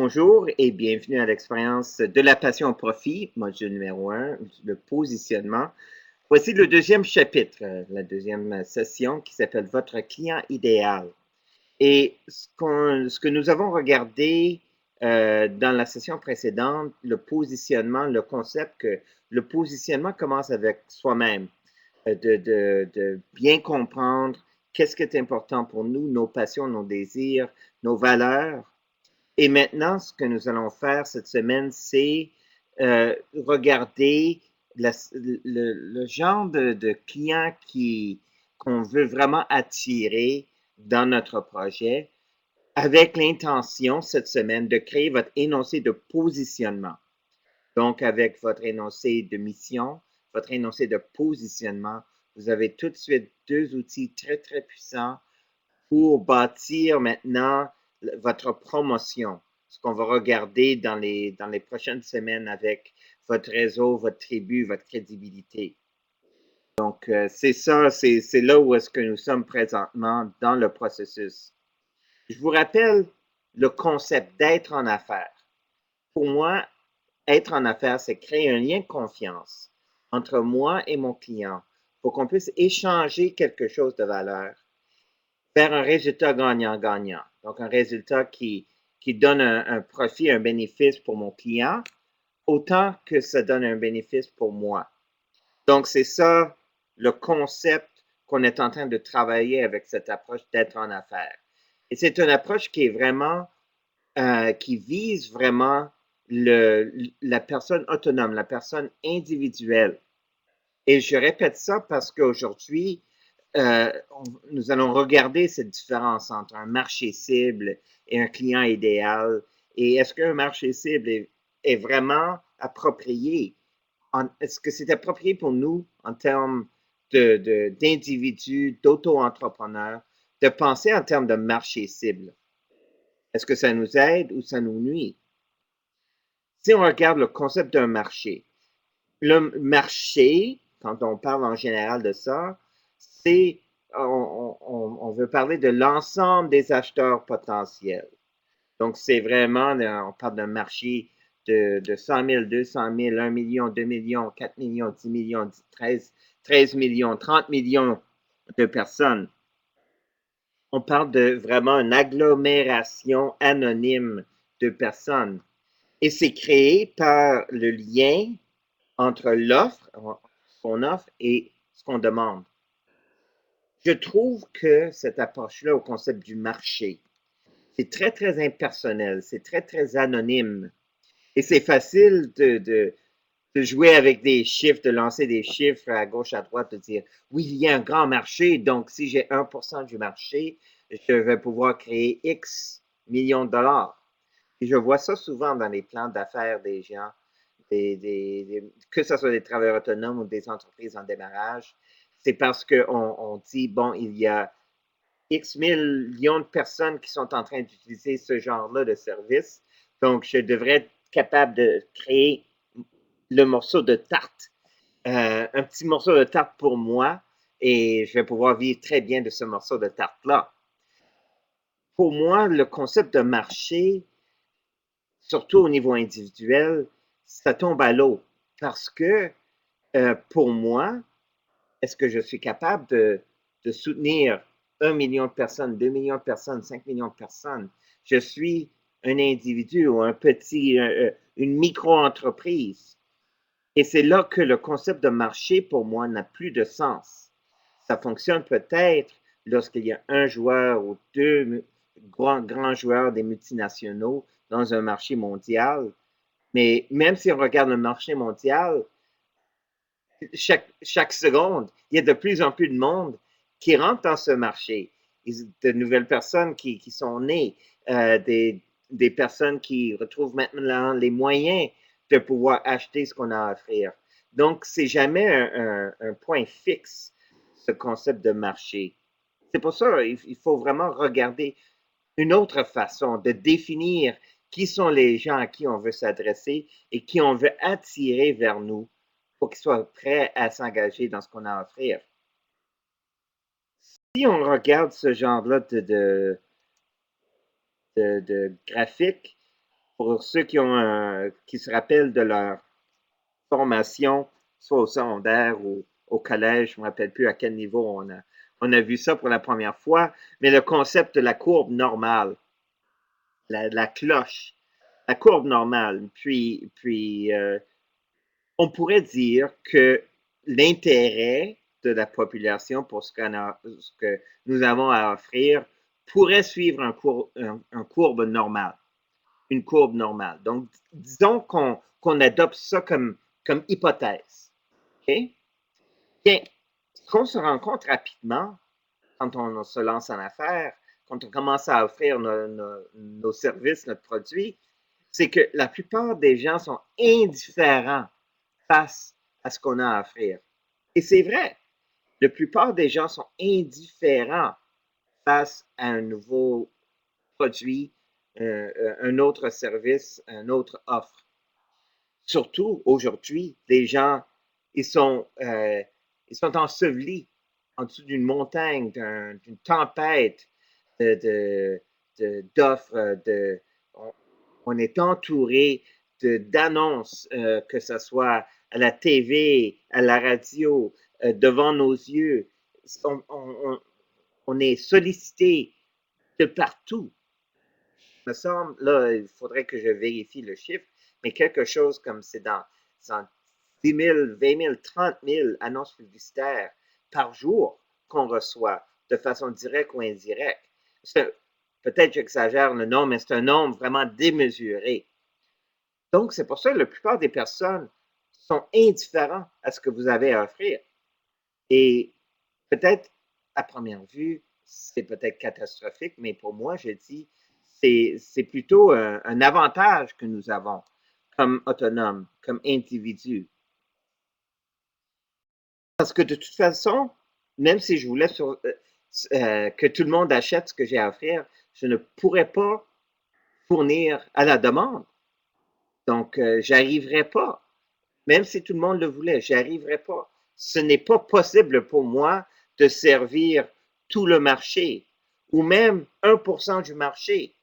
Bonjour et bienvenue à l'expérience de la passion au profit, module numéro 1, le positionnement. Voici le deuxième chapitre, la deuxième session qui s'appelle Votre client idéal. Et ce que nous avons regardé dans la session précédente, le positionnement, le concept que le positionnement commence avec soi-même, de bien comprendre qu'est-ce qui est important pour nous, nos passions, nos désirs, nos valeurs. Et maintenant, ce que nous allons faire cette semaine, c'est regarder le genre de client qu'on veut vraiment attirer dans notre projet avec l'intention cette semaine de créer votre énoncé de positionnement. Donc, avec votre énoncé de mission, votre énoncé de positionnement, vous avez tout de suite deux outils très, très puissants pour bâtir maintenant votre promotion, ce qu'on va regarder dans les prochaines semaines avec votre réseau, votre tribu, votre crédibilité. Donc, c'est ça, c'est là où est-ce que nous sommes présentement dans le processus. Je vous rappelle le concept d'être en affaires. Pour moi, être en affaires, c'est créer un lien de confiance entre moi et mon client pour qu'on puisse échanger quelque chose de valeur vers un résultat gagnant-gagnant. Donc, un résultat qui donne un profit, un bénéfice pour mon client, autant que ça donne un bénéfice pour moi. Donc, c'est ça le concept qu'on est en train de travailler avec cette approche d'être en affaires. Et c'est une approche qui est vraiment, qui vise vraiment la personne autonome, la personne individuelle. Et je répète ça parce qu'aujourd'hui, nous allons regarder cette différence entre un marché cible et un client idéal. Et est-ce qu'un marché cible est vraiment approprié? Est-ce que c'est approprié pour nous en termes d'individus, d'auto-entrepreneurs, de penser en termes de marché cible? Est-ce que ça nous aide ou ça nous nuit? Si on regarde le concept d'un marché, le marché, quand on parle en général de ça, c'est, on veut parler de l'ensemble des acheteurs potentiels. Donc, c'est vraiment, on parle d'un marché de 100 000, 200 000, 1 million, 2 millions, 4 millions, 10 millions, 13 millions, 30 millions de personnes. On parle de vraiment une agglomération anonyme de personnes. Et c'est créé par le lien entre l'offre, ce qu'on offre et ce qu'on demande. Je trouve que cette approche-là au concept du marché, c'est très, très impersonnel, c'est très, très anonyme. Et c'est facile de jouer avec des chiffres, de lancer des chiffres à gauche, à droite, de dire, oui, il y a un grand marché, donc si j'ai 1% du marché, je vais pouvoir créer X millions de dollars. Et je vois ça souvent dans les plans d'affaires des gens, que ce soit des travailleurs autonomes ou des entreprises en démarrage. C'est parce qu'on dit, bon, il y a X millions de personnes qui sont en train d'utiliser ce genre-là de service. Donc, je devrais être capable de créer le morceau de tarte, un petit morceau de tarte pour moi, et je vais pouvoir vivre très bien de ce morceau de tarte-là. Pour moi, le concept de marché, surtout au niveau individuel, ça tombe à l'eau parce que pour moi, est-ce que je suis capable de soutenir 1 million de personnes, 2 millions de personnes, 5 millions de personnes? Je suis un individu ou une micro-entreprise. Et c'est là que le concept de marché, pour moi, n'a plus de sens. Ça fonctionne peut-être lorsqu'il y a un joueur ou deux grands joueurs des multinationaux dans un marché mondial. Mais même si on regarde le marché mondial, chaque seconde, il y a de plus en plus de monde qui rentre dans ce marché. De nouvelles personnes qui sont nées, des personnes qui retrouvent maintenant les moyens de pouvoir acheter ce qu'on a à offrir. Donc, c'est jamais un point fixe, ce concept de marché. C'est pour ça qu'il faut vraiment regarder une autre façon de définir qui sont les gens à qui on veut s'adresser et qui on veut attirer vers nous pour qu'ils soient prêts à s'engager dans ce qu'on a à offrir. Si on regarde ce genre-là de graphique, Pour ceux qui se rappellent de leur formation, soit au secondaire ou au collège, je ne me rappelle plus à quel niveau on a vu ça pour la première fois, mais le concept de la courbe normale, la cloche, la courbe normale. Puis on pourrait dire que l'intérêt de la population pour ce que nous avons à offrir pourrait suivre un courbe normale, une courbe normale. Donc, disons qu'on adopte ça comme hypothèse. OK? Bien, ce qu'on se rend compte rapidement quand on se lance en affaires, quand on commence à offrir nos services, notre produit, c'est que la plupart des gens sont indifférents face à ce qu'on a à offrir. Et c'est vrai, la plupart des gens sont indifférents face à un nouveau produit, un autre service, une autre offre. Surtout aujourd'hui, les gens, ils sont, euh, ils sont ensevelis en dessous d'une montagne, d'une tempête d'offres. On est entouré d'annonces, que ce soit à la TV, à la radio, devant nos yeux. On, on, on est sollicité de partout. Il me semble, là, il faudrait que je vérifie le chiffre, mais quelque chose comme c'est dans 10 000, 20 000, 30 000 annonces publicitaires par jour qu'on reçoit de façon directe ou indirecte. Peut-être j'exagère le nombre, mais c'est un nombre vraiment démesuré. Donc, c'est pour ça que la plupart des personnes sont indifférents à ce que vous avez à offrir. Et peut-être, à première vue, c'est peut-être catastrophique, mais pour moi, je dis, c'est plutôt un avantage que nous avons comme autonomes, comme individus. Parce que de toute façon, même si je voulais que tout le monde achète ce que j'ai à offrir, je ne pourrais pas fournir à la demande. Donc, j'arriverai pas. Même si tout le monde le voulait, j'arriverai pas. Ce n'est pas possible pour moi de servir tout le marché ou même 1% du marché.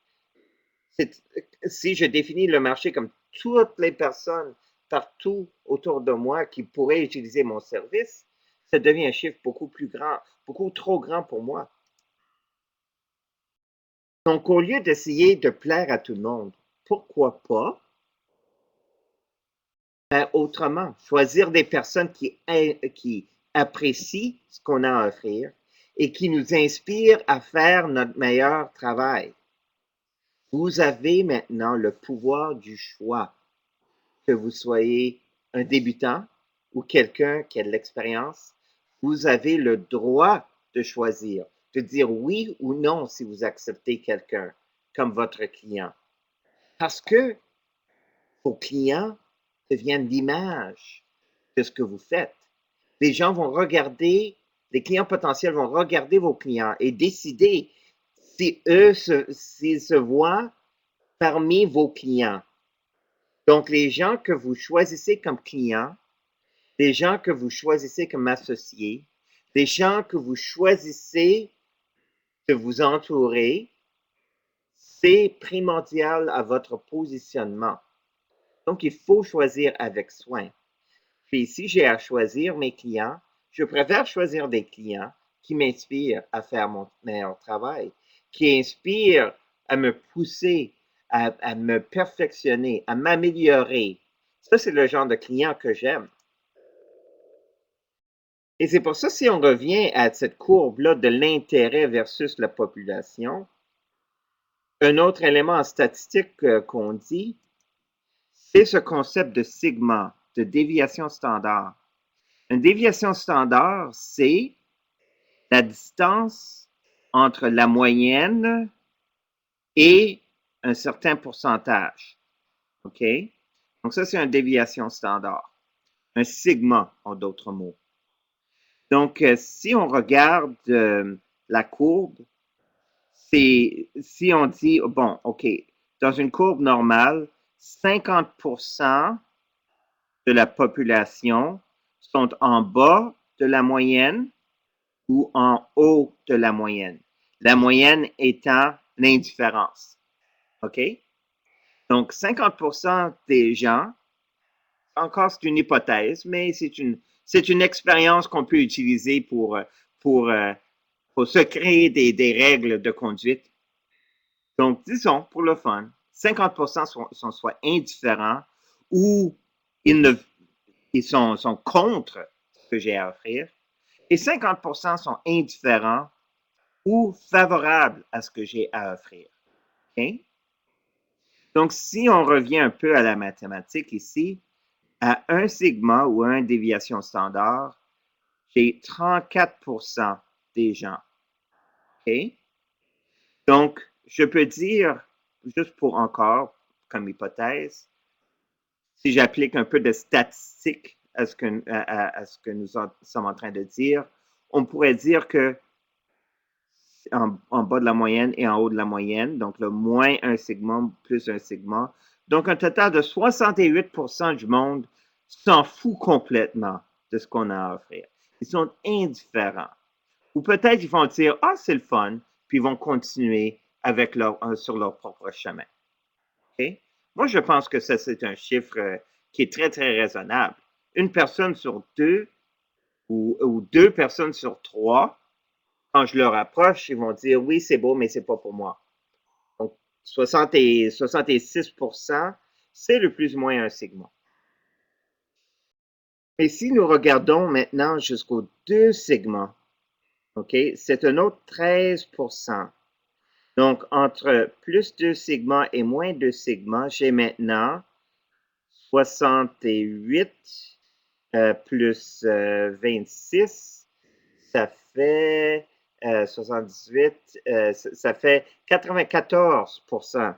Si je définis le marché comme toutes les personnes partout autour de moi qui pourraient utiliser mon service, ça devient un chiffre beaucoup plus grand, beaucoup trop grand pour moi. Donc, au lieu d'essayer de plaire à tout le monde, pourquoi pas faire autrement? Choisir des personnes qui apprécient ce qu'on a à offrir et qui nous inspirent à faire notre meilleur travail. Vous avez maintenant le pouvoir du choix, que vous soyez un débutant ou quelqu'un qui a de l'expérience. Vous avez le droit de choisir, de dire oui ou non si vous acceptez quelqu'un comme votre client. Parce que vos clients deviennent l'image de ce que vous faites. Les gens vont regarder, les clients potentiels vont regarder vos clients et décider si s'ils se voient parmi vos clients. Donc, les gens que vous choisissez comme clients, les gens que vous choisissez comme associés, les gens que vous choisissez de vous entourer, c'est primordial à votre positionnement. Donc, il faut choisir avec soin. Puis, si j'ai à choisir mes clients, je préfère choisir des clients qui m'inspirent à faire mon meilleur travail, qui inspirent à me pousser, à me perfectionner, à m'améliorer. Ça, c'est le genre de client que j'aime. Et c'est pour ça, si on revient à cette courbe-là de l'intérêt versus la population, un autre élément en statistique qu'on dit, c'est ce concept de sigma, de déviation standard. Une déviation standard, c'est la distance entre la moyenne et un certain pourcentage. OK? Donc, ça, c'est une déviation standard. Un sigma, en d'autres mots. Donc, si on regarde la courbe, c'est si on dit, bon, OK, dans une courbe normale, 50% de la population sont en bas de la moyenne ou en haut de la moyenne. La moyenne étant l'indifférence. OK? Donc, 50% des gens, encore c'est une hypothèse, mais c'est une expérience qu'on peut utiliser pour, euh, pour se créer des règles de conduite. Donc, disons, pour le fun, 50% sont soit indifférents ou ils, ne, ils sont contre ce que j'ai à offrir et 50% sont indifférents ou favorables à ce que j'ai à offrir. Okay? Donc, si on revient un peu à la mathématique ici, à un sigma ou une déviation standard, j'ai 34% des gens. Okay? Donc, je peux dire, juste pour encore, comme hypothèse, si j'applique un peu de statistique à ce que nous sommes en train de dire, on pourrait dire que en bas de la moyenne et en haut de la moyenne, donc le moins un segment plus un segment. Donc, un total de 68% du monde s'en fout complètement de ce qu'on a à offrir. Ils sont indifférents. Ou peut-être ils vont dire, ah, c'est le fun, puis ils vont continuer avec sur leur propre chemin. Okay? Moi, je pense que ça, c'est un chiffre qui est très, très raisonnable. Une personne sur deux ou deux personnes sur trois, quand je leur approche, ils vont dire oui, c'est beau, mais c'est pas pour moi. Donc, 66%, c'est le plus ou moins un segment. Et si nous regardons maintenant jusqu'aux deux segments, OK, c'est un autre 13%. Donc, entre plus 2 sigma et moins 2 sigma, j'ai maintenant 68 plus 26, ça fait 78, ça fait 94%.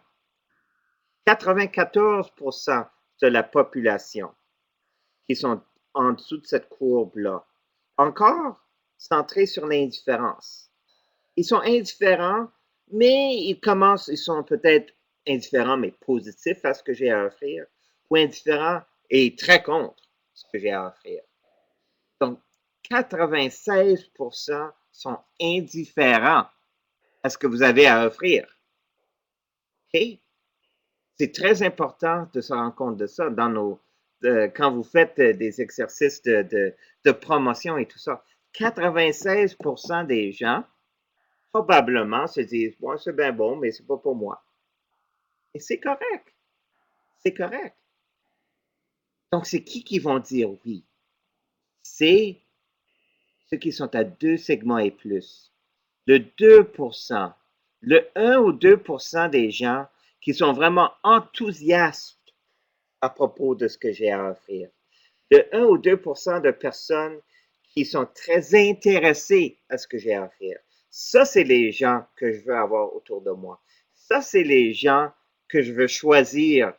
94% de la population qui sont en dessous de cette courbe-là. Encore centrés sur l'indifférence. Ils sont indifférents, mais ils sont peut-être indifférents, mais positifs à ce que j'ai à offrir, ou indifférents et très contre ce que j'ai à offrir. Donc, 96% sont indifférents à ce que vous avez à offrir. OK? C'est très important de se rendre compte de ça quand vous faites des exercices de promotion et tout ça. 96% des gens probablement se disent, bon, c'est bien bon, mais c'est pas pour moi. Et c'est correct. C'est correct. Donc, c'est qui vont dire oui? C'est ceux qui sont à deux segments et plus. Le 2%, le 1 ou 2% des gens qui sont vraiment enthousiastes à propos de ce que j'ai à offrir. Le 1 ou 2% de personnes qui sont très intéressées à ce que j'ai à offrir. Ça, c'est les gens que je veux avoir autour de moi. Ça, c'est les gens que je veux choisir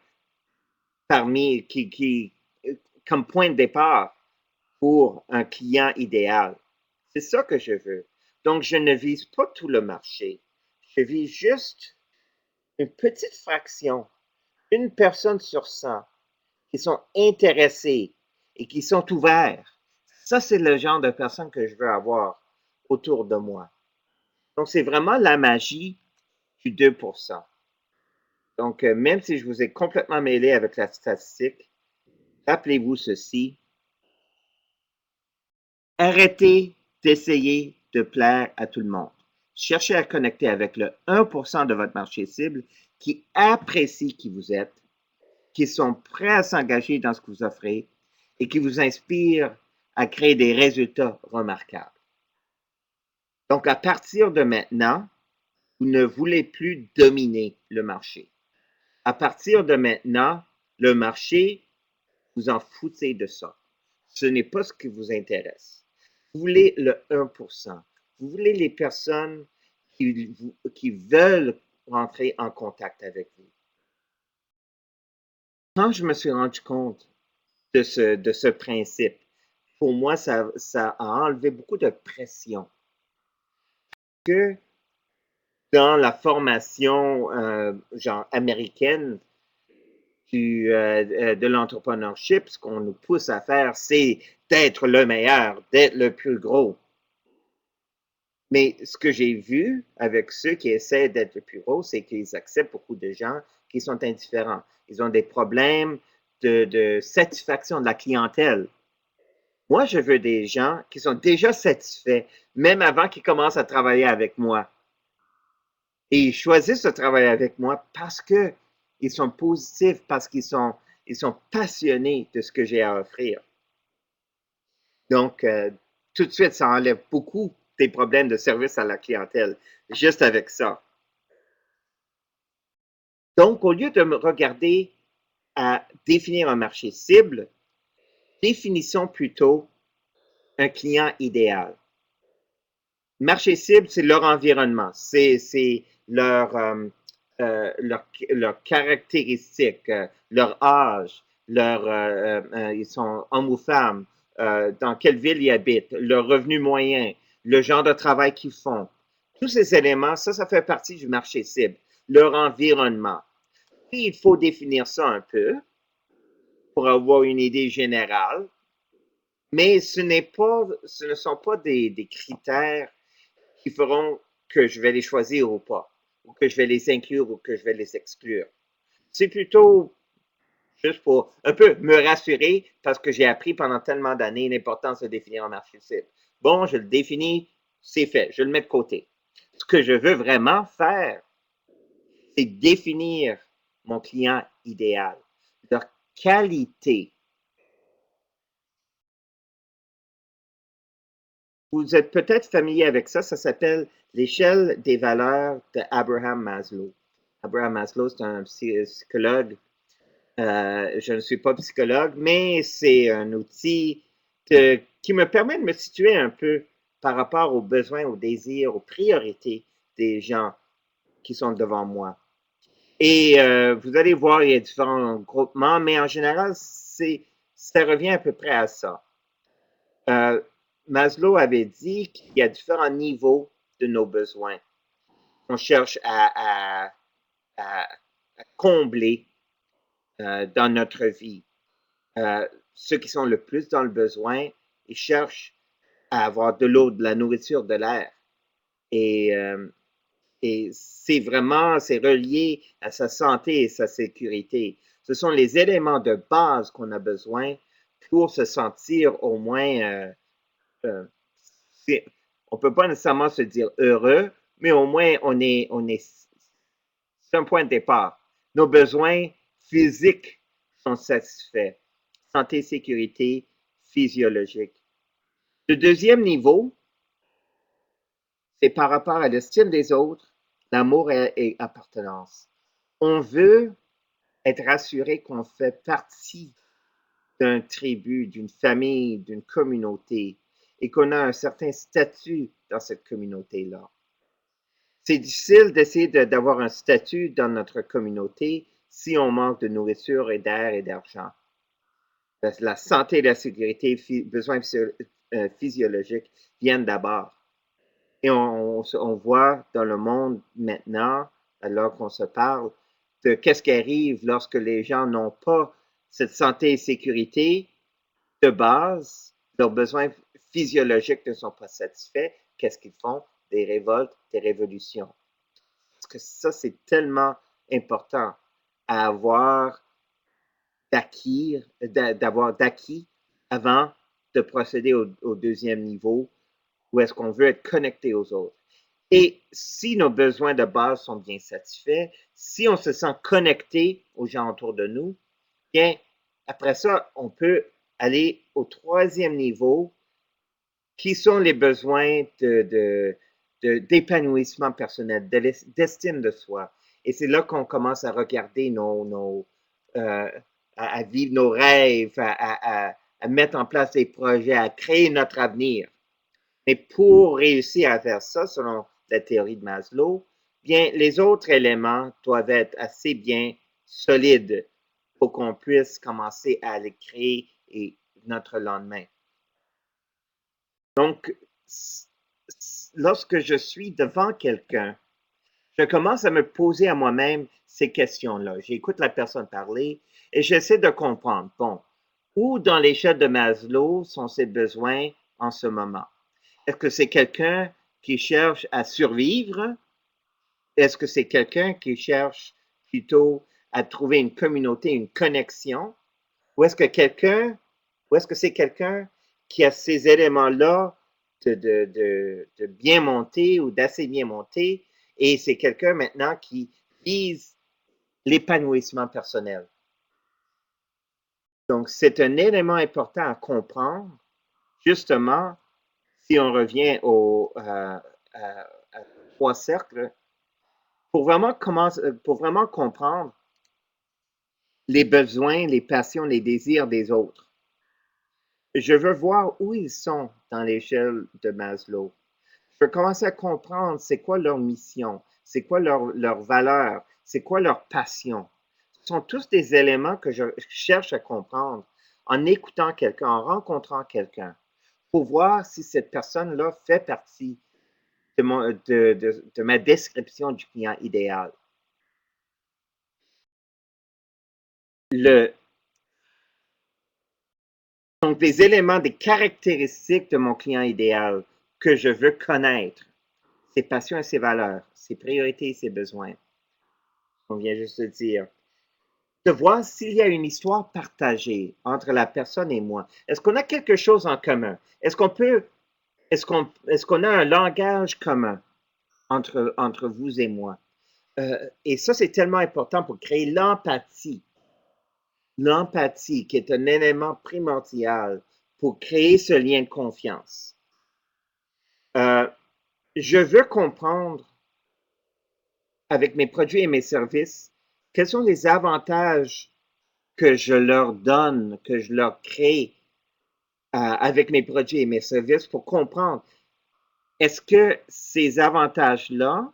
parmi comme point de départ pour un client idéal. C'est ça que je veux. Donc, je ne vise pas tout le marché. Je vise juste une petite fraction, une personne sur 100 qui sont intéressés et qui sont ouverts. Ça, c'est le genre de personnes que je veux avoir autour de moi. Donc, c'est vraiment la magie du 2%. Donc, même si je vous ai complètement mêlé avec la statistique, rappelez-vous ceci. Arrêtez d'essayer de plaire à tout le monde. Cherchez à connecter avec le 1% de votre marché cible qui apprécie qui vous êtes, qui sont prêts à s'engager dans ce que vous offrez et qui vous inspirent à créer des résultats remarquables. Donc, à partir de maintenant, vous ne voulez plus dominer le marché. À partir de maintenant, le marché, vous en foutez de ça. Ce n'est pas ce qui vous intéresse. Vous voulez le 1%. Vous voulez les personnes qui veulent rentrer en contact avec vous. Quand je me suis rendu compte de ce principe, pour moi, ça a enlevé beaucoup de pression. Que dans la formation genre américaine de l'entrepreneurship, ce qu'on nous pousse à faire, c'est d'être le meilleur, d'être le plus gros. Mais ce que j'ai vu avec ceux qui essaient d'être le plus gros, c'est qu'ils acceptent beaucoup de gens qui sont indifférents. Ils ont des problèmes de satisfaction de la clientèle. Moi, je veux des gens qui sont déjà satisfaits, même avant qu'ils commencent à travailler avec moi. Et ils choisissent de travailler avec moi parce que ils sont positifs, parce ils sont passionnés de ce que j'ai à offrir. Donc, tout de suite, ça enlève beaucoup des problèmes de service à la clientèle, juste avec ça. Donc, au lieu de me regarder à définir un marché cible, définissons plutôt un client idéal. Marché cible, c'est leur environnement, c'est leur caractéristiques, leur âge, ils sont hommes ou femmes, dans quelle ville ils habitent, leur revenu moyen, le genre de travail qu'ils font. Tous ces éléments, ça fait partie du marché cible, leur environnement. Et il faut définir ça un peu pour avoir une idée générale, mais ce ne sont pas des critères qui feront que je vais les choisir ou pas, ou que je vais les inclure ou que je vais les exclure. C'est plutôt juste pour un peu me rassurer parce que j'ai appris pendant tellement d'années l'importance de définir un marché cible. Bon, je le définis, c'est fait, je le mets de côté. Ce que je veux vraiment faire, c'est définir mon client idéal, leur qualité. Vous êtes peut-être familier avec ça, ça s'appelle l'échelle des valeurs de Abraham Maslow. Abraham Maslow, c'est un psychologue. Je ne suis pas psychologue, mais c'est un outil qui me permet de me situer un peu par rapport aux besoins, aux désirs, aux priorités des gens qui sont devant moi. Et vous allez voir, il y a différents groupements, mais en général, ça revient à peu près à ça. Maslow avait dit qu'il y a différents niveaux de nos besoins. On cherche à combler dans notre vie. Ceux qui sont le plus dans le besoin, ils cherchent à avoir de l'eau, de la nourriture, de l'air. Et, et c'est relié à sa santé et sa sécurité. Ce sont les éléments de base qu'on a besoin pour se sentir au moins, euh, on ne peut pas nécessairement se dire heureux, mais au moins c'est un point de départ. Nos besoins physiques sont satisfaits. Santé, sécurité, physiologique. Le deuxième niveau, c'est par rapport à l'estime des autres, l'amour et appartenance. On veut être rassuré qu'on fait partie d'un tribu, d'une famille, d'une communauté et qu'on a un certain statut dans cette communauté-là. C'est difficile d'essayer d'avoir un statut dans notre communauté si on manque de nourriture et d'air et d'argent. La santé et la sécurité, besoins physiologiques viennent d'abord. Et on voit dans le monde maintenant, alors qu'on se parle, de qu'est-ce qui arrive lorsque les gens n'ont pas cette santé et sécurité de base, leurs besoins physiologiques ne sont pas satisfaits. Qu'est-ce qu'ils font? Des révoltes, des révolutions. Parce que ça, c'est tellement important à avoir d'avoir d'acquis avant de procéder au deuxième niveau où est-ce qu'on veut être connecté aux autres. Et si nos besoins de base sont bien satisfaits, si on se sent connecté aux gens autour de nous, bien, après ça, on peut aller au troisième niveau, qui sont les besoins d'épanouissement personnel, d'estime de soi. Et c'est là qu'on commence à regarder à vivre nos rêves, à mettre en place des projets, à créer notre avenir. Mais pour réussir à faire ça, selon la théorie de Maslow, bien, les autres éléments doivent être assez bien solides pour qu'on puisse commencer à les créer et notre lendemain. Donc, lorsque je suis devant quelqu'un, je commence à me poser à moi-même ces questions-là. J'écoute la personne parler et j'essaie de comprendre, bon, où dans l'échelle de Maslow sont ses besoins en ce moment? Est-ce que c'est quelqu'un qui cherche à survivre? Est-ce que c'est quelqu'un qui cherche plutôt à trouver une communauté, une connexion, ou est-ce que c'est quelqu'un qui a ces éléments-là de bien montés ou d'assez bien montés, et c'est quelqu'un maintenant qui vise l'épanouissement personnel. Donc, c'est un élément important à comprendre, justement, si on revient à trois cercles, pour vraiment comprendre les besoins, les passions, les désirs des autres. Je veux voir où ils sont dans l'échelle de Maslow. Je veux commencer à comprendre c'est quoi leur mission, c'est quoi leur valeur, c'est quoi leur passion. Ce sont tous des éléments que je cherche à comprendre en écoutant quelqu'un, en rencontrant quelqu'un, pour voir si cette personne-là fait partie de ma description du client idéal. Donc, des éléments, des caractéristiques de mon client idéal que je veux connaître, ses passions et ses valeurs, ses priorités et ses besoins. On vient juste de dire. De voir s'il y a une histoire partagée entre la personne et moi. Est-ce qu'on a quelque chose en commun? Est-ce qu'on a un langage commun entre vous et moi? Et ça, c'est tellement important pour créer l'empathie. L'empathie, qui est un élément primordial pour créer ce lien de confiance. Je veux comprendre avec mes produits et mes services quels sont les avantages que je leur donne, que je leur crée avec mes produits et mes services pour comprendre est-ce que ces avantages-là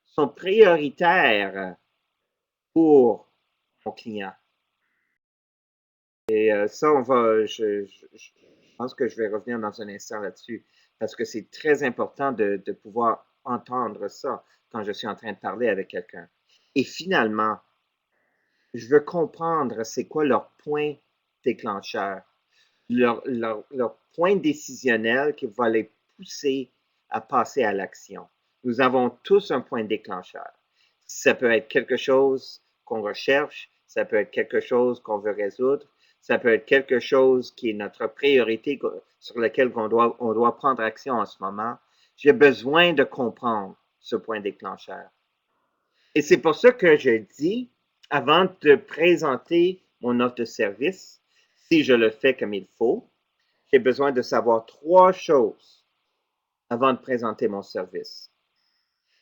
sont prioritaires pour mon client. Et ça, je pense que je vais revenir dans un instant là-dessus parce que c'est très important de pouvoir entendre ça quand je suis en train de parler avec quelqu'un. Et finalement, je veux comprendre c'est quoi leur point déclencheur, leur point décisionnel qui va les pousser à passer à l'action. Nous avons tous un point déclencheur. Ça peut être quelque chose qu'on recherche, ça peut être quelque chose qu'on veut résoudre, ça peut être quelque chose qui est notre priorité sur laquelle on doit prendre action en ce moment. J'ai besoin de comprendre ce point déclencheur. Et c'est pour ça que je dis, avant de présenter mon offre de service, si je le fais comme il faut, j'ai besoin de savoir trois choses avant de présenter mon service.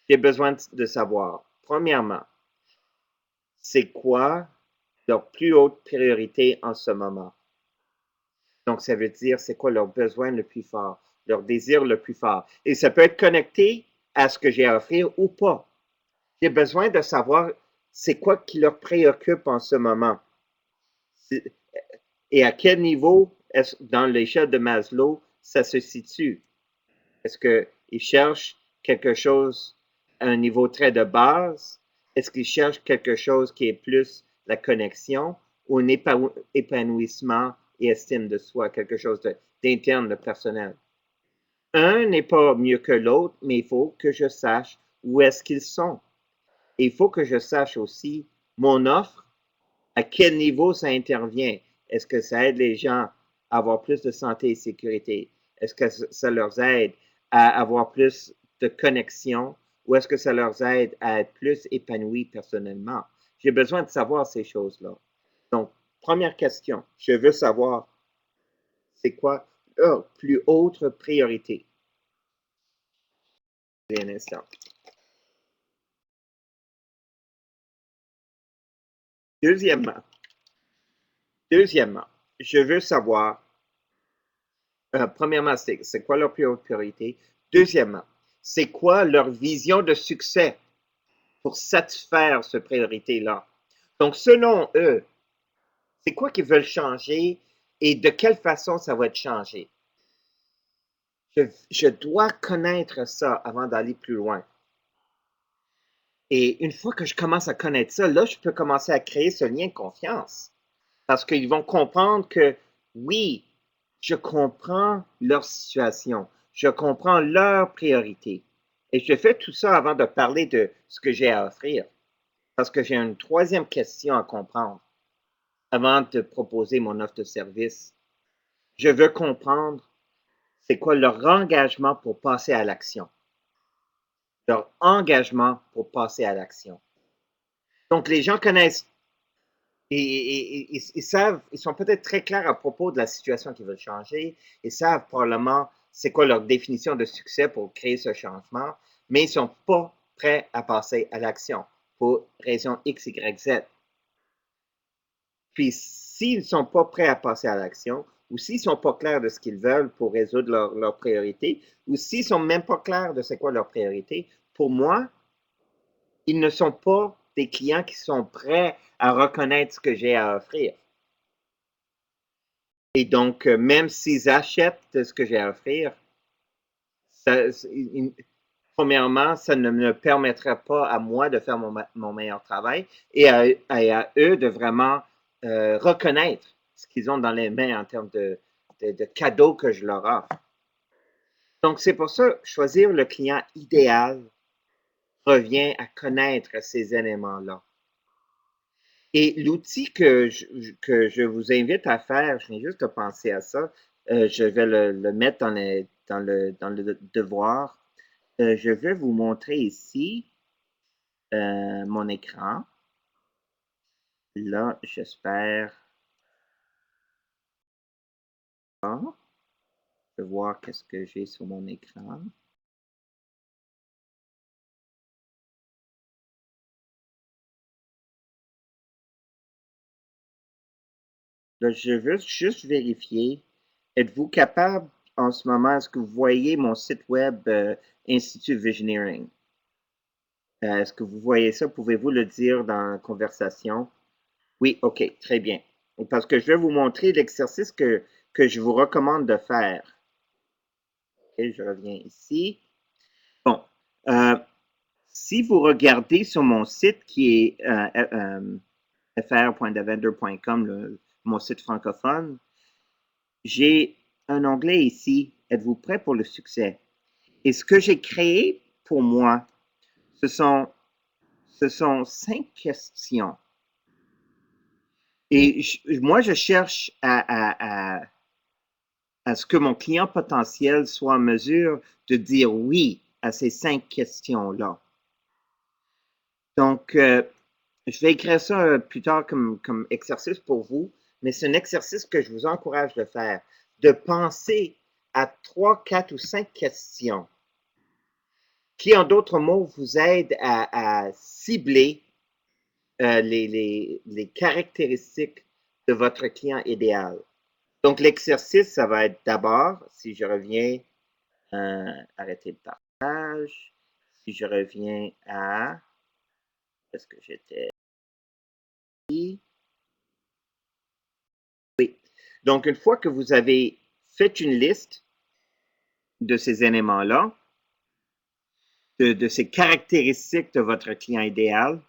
J'ai besoin de savoir, premièrement, c'est quoi leur plus haute priorité en ce moment. Donc, ça veut dire c'est quoi leur besoin le plus fort, leur désir le plus fort. Et ça peut être connecté à ce que j'ai à offrir ou pas. J'ai besoin de savoir c'est quoi qui leur préoccupe en ce moment. Et à quel niveau, dans l'échelle de Maslow, ça se situe. Est-ce qu'ils cherchent quelque chose à un niveau très de base? Est-ce qu'ils cherchent quelque chose qui est plus la connexion ou un épanouissement et estime de soi, quelque chose d'interne, de personnel? Un n'est pas mieux que l'autre, mais il faut que je sache où est-ce qu'ils sont. Et il faut que je sache aussi mon offre, à quel niveau ça intervient. Est-ce que ça aide les gens à avoir plus de santé et sécurité? Est-ce que ça leur aide à avoir plus de connexion ou est-ce que ça leur aide à être plus épanouis personnellement? J'ai besoin de savoir ces choses-là. Donc, première question, je veux savoir c'est quoi leur plus haute priorité. Un instant. Deuxièmement, je veux savoir, premièrement, c'est quoi leur plus haute priorité? Deuxièmement, c'est quoi leur vision de succès pour satisfaire cette priorité-là? Donc, selon eux, c'est quoi qu'ils veulent changer et de quelle façon ça va être changé? Je dois connaître ça avant d'aller plus loin. Et une fois que je commence à connaître ça, là, je peux commencer à créer ce lien de confiance. Parce qu'ils vont comprendre que oui, je comprends leur situation, je comprends leurs priorités. Et je fais tout ça avant de parler de ce que j'ai à offrir. parce que j'ai une troisième question à comprendre avant de proposer mon offre de service. Je veux comprendre c'est quoi leur engagement pour passer à l'action. Leur engagement pour passer à l'action. Donc, les gens connaissent et ils savent, ils sont peut-être très clairs à propos de la situation qu'ils veulent changer. Ils savent probablement c'est quoi leur définition de succès pour créer ce changement, mais ils ne sont pas prêts à passer à l'action pour raison X, Y, Z. Puis, s'ils ne sont pas prêts à passer à l'action, ou s'ils ne sont pas clairs de ce qu'ils veulent pour résoudre leurs priorités, ou s'ils ne sont même pas clairs de c'est quoi leur priorité, pour moi, ils ne sont pas des clients qui sont prêts à reconnaître ce que j'ai à offrir. Et donc, même s'ils achètent ce que j'ai à offrir, ça, premièrement, ça ne me permettrait pas à moi de faire mon meilleur travail et à eux de vraiment reconnaître ce qu'ils ont dans les mains en termes de cadeaux que je leur offre. Donc, c'est pour ça, choisir le client idéal revient à connaître ces éléments-là. Et l'outil que je vous invite à faire, je viens juste de penser à ça, je vais le mettre dans le devoir. Je vais vous montrer ici mon écran. Là, j'espère de voir qu'est-ce que j'ai sur mon écran. Là, je veux juste vérifier. Êtes-vous capable en ce moment, est-ce que vous voyez mon site web Institut Visioneering? Est-ce que vous voyez ça? Pouvez-vous le dire dans la conversation? Oui, OK, très bien. Parce que je vais vous montrer l'exercice que je vous recommande de faire. OK, je reviens ici. Bon, si vous regardez sur mon site qui est fr.davender.com, mon site francophone, j'ai un onglet ici. Êtes-vous prêt pour le succès? Et ce que j'ai créé pour moi, ce sont 5 questions. Et moi, je cherche à ce que mon client potentiel soit en mesure de dire oui à ces 5 questions-là. Donc, je vais écrire ça plus tard comme exercice pour vous, mais c'est un exercice que je vous encourage de faire, de penser à 3, 4 ou 5 questions qui, en d'autres mots, vous aident à cibler les caractéristiques de votre client idéal. Donc, l'exercice, ça va être d'abord, si je reviens, arrêter le partage, si je reviens à, est-ce que j'étais ici? Oui. Donc, une fois que vous avez fait une liste de ces éléments-là, de ces caractéristiques de votre client idéal,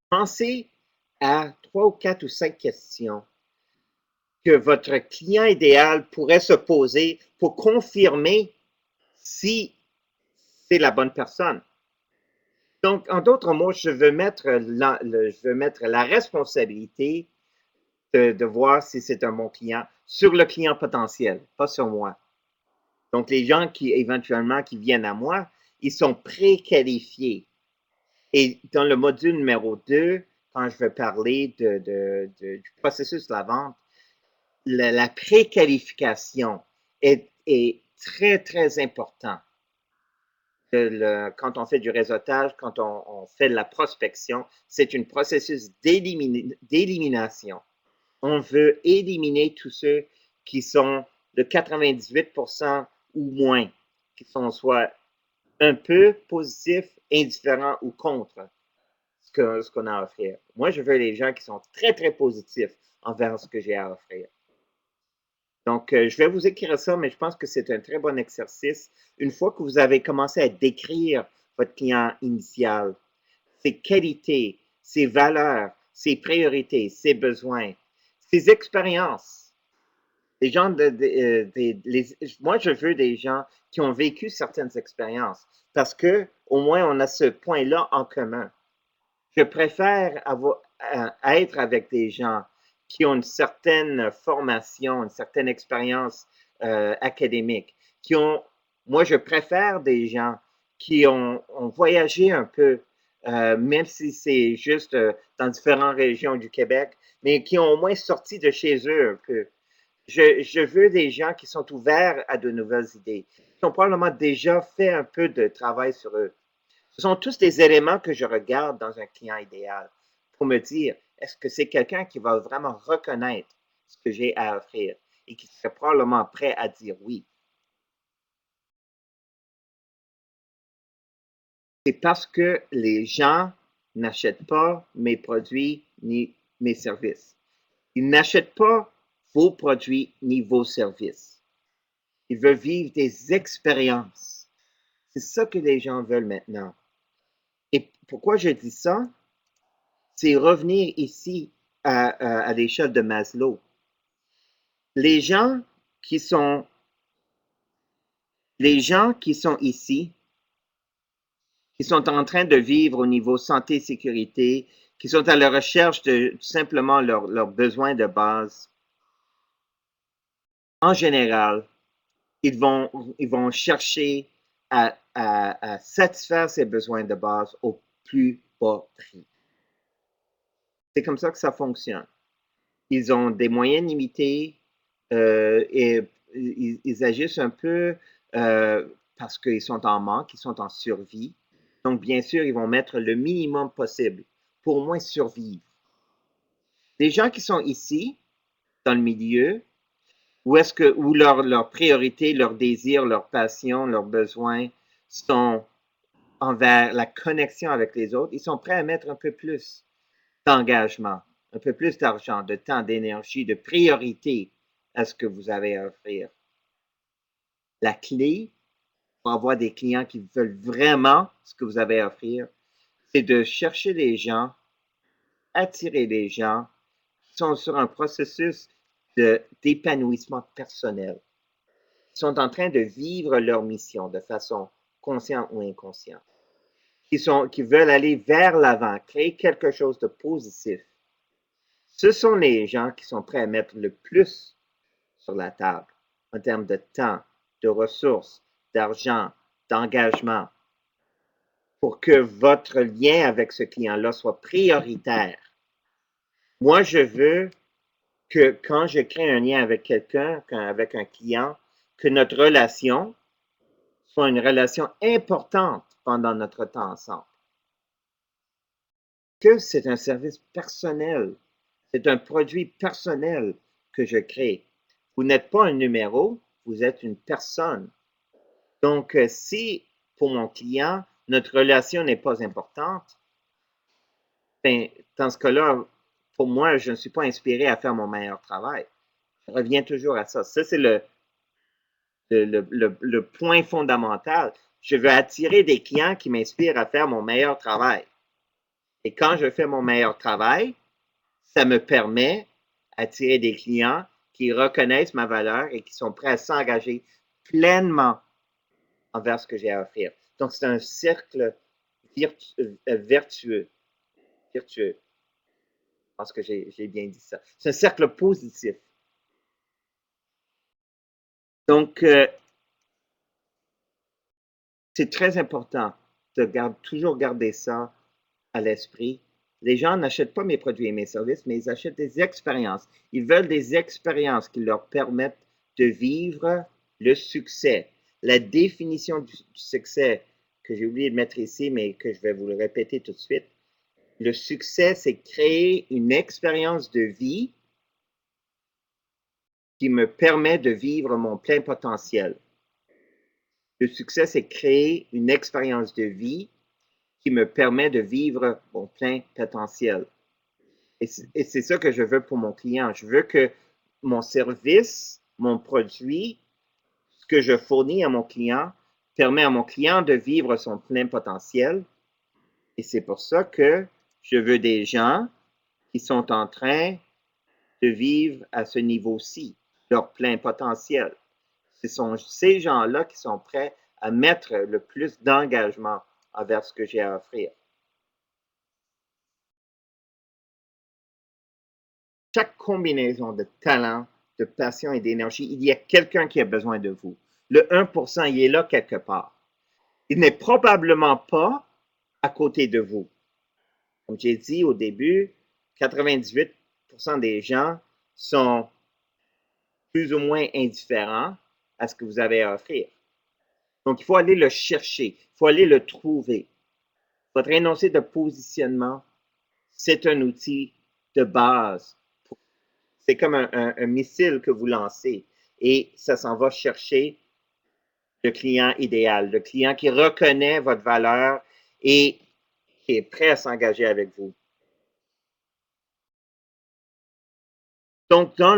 pensez à 3 ou 4 ou 5 questions que votre client idéal pourrait se poser pour confirmer si c'est la bonne personne. Donc, en d'autres mots, je veux mettre la responsabilité de voir si c'est un bon client sur le client potentiel, pas sur moi. Donc, les gens qui éventuellement qui viennent à moi, ils sont préqualifiés. Et dans le module numéro 2, quand je vais parler du processus de la vente, la préqualification est très, très important. Quand on fait du réseautage, quand on fait de la prospection, c'est un processus d'élimination. On veut éliminer tous ceux qui sont de 98% ou moins, qui sont soit un peu positifs, indifférents ou contre ce qu'on a à offrir. Moi, je veux les gens qui sont très, très positifs envers ce que j'ai à offrir. Donc, je vais vous écrire ça, mais je pense que c'est un très bon exercice. Une fois que vous avez commencé à décrire votre client initial, ses qualités, ses valeurs, ses priorités, ses besoins, ses expériences, les gens moi, je veux des gens qui ont vécu certaines expériences parce que au moins on a ce point-là en commun. Je préfère être avec des gens qui ont une certaine formation, une certaine expérience académique, moi je préfère des gens qui ont voyagé un peu, même si c'est juste dans différentes régions du Québec, mais qui ont au moins sorti de chez eux un peu. Je veux des gens qui sont ouverts à de nouvelles idées, qui ont probablement déjà fait un peu de travail sur eux. Ce sont tous des éléments que je regarde dans un client idéal pour me dire, est-ce que c'est quelqu'un qui va vraiment reconnaître ce que j'ai à offrir et qui serait probablement prêt à dire oui. C'est parce que les gens n'achètent pas mes produits ni mes services. Ils n'achètent pas vos produits ni vos services. Ils veulent vivre des expériences. C'est ça que les gens veulent maintenant. Et pourquoi je dis ça? C'est revenir ici à l'échelle de Maslow. Les gens qui sont, les gens qui sont ici, qui sont en train de vivre au niveau santé, sécurité, qui sont à la recherche de simplement leurs besoins de base, en général, ils vont chercher à satisfaire ces besoins de base au plus bas prix. C'est comme ça que ça fonctionne. Ils ont des moyens limités et ils agissent un peu parce qu'ils sont en manque, ils sont en survie. Donc, bien sûr, ils vont mettre le minimum possible pour au moins survivre. Les gens qui sont ici, dans le milieu, où leurs priorités, leurs désirs, leurs passions, leurs besoins sont envers la connexion avec les autres, ils sont prêts à mettre un peu plus d'engagement, un peu plus d'argent, de temps, d'énergie, de priorité à ce que vous avez à offrir. La clé pour avoir des clients qui veulent vraiment ce que vous avez à offrir, c'est de chercher les gens, attirer les gens qui sont sur un processus d'épanouissement personnel, qui sont en train de vivre leur mission de façon consciente ou inconsciente, qui veulent aller vers l'avant, créer quelque chose de positif. Ce sont les gens qui sont prêts à mettre le plus sur la table en termes de temps, de ressources, d'argent, d'engagement pour que votre lien avec ce client-là soit prioritaire. Moi, je veux que quand je crée un lien avec quelqu'un, avec un client, que notre relation soit une relation importante pendant notre temps ensemble. Que c'est un service personnel, c'est un produit personnel que je crée. Vous n'êtes pas un numéro, vous êtes une personne. Donc, si pour mon client, notre relation n'est pas importante, ben, dans ce cas-là, pour moi, je ne suis pas inspiré à faire mon meilleur travail. Je reviens toujours à ça. Ça, c'est le point fondamental. Je veux attirer des clients qui m'inspirent à faire mon meilleur travail. Et quand je fais mon meilleur travail, ça me permet d'attirer des clients qui reconnaissent ma valeur et qui sont prêts à s'engager pleinement envers ce que j'ai à offrir. Donc, c'est un cercle vertueux. Vertueux. Je pense que j'ai bien dit ça. C'est un cercle positif. Donc, c'est très important de toujours garder ça à l'esprit. Les gens n'achètent pas mes produits et mes services, mais ils achètent des expériences. Ils veulent des expériences qui leur permettent de vivre le succès. La définition du succès que j'ai oublié de mettre ici, mais que je vais vous le répéter tout de suite. Le succès, c'est créer une expérience de vie qui me permet de vivre mon plein potentiel. Le succès, c'est créer une expérience de vie qui me permet de vivre mon plein potentiel. Et c'est ça que je veux pour mon client. Je veux que mon service, mon produit, ce que je fournis à mon client, permet à mon client de vivre son plein potentiel. Et c'est pour ça que je veux des gens qui sont en train de vivre à ce niveau-ci, leur plein potentiel. Ce sont ces gens-là qui sont prêts à mettre le plus d'engagement envers ce que j'ai à offrir. chaque combinaison de talent, de passion et d'énergie, il y a quelqu'un qui a besoin de vous. Le 1%, il est là quelque part. Il n'est probablement pas à côté de vous. Comme j'ai dit au début, 98% des gens sont plus ou moins indifférents à ce que vous avez à offrir. Donc, il faut aller le chercher, il faut aller le trouver. Votre énoncé de positionnement, c'est un outil de base. C'est comme un missile que vous lancez et ça s'en va chercher le client idéal, le client qui reconnaît votre valeur et qui est prêt à s'engager avec vous. Donc, dans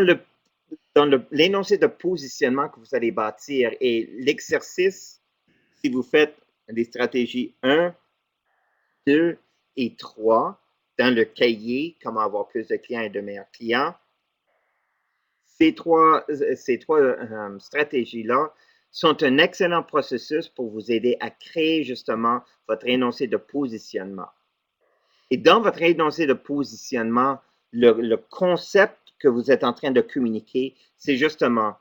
l'énoncé de positionnement que vous allez bâtir et l'exercice, si vous faites des stratégies 1, 2 et 3 dans le cahier, comment avoir plus de clients et de meilleurs clients, ces trois stratégies-là sont un excellent processus pour vous aider à créer justement votre énoncé de positionnement. Et dans votre énoncé de positionnement, le concept que vous êtes en train de communiquer, c'est justement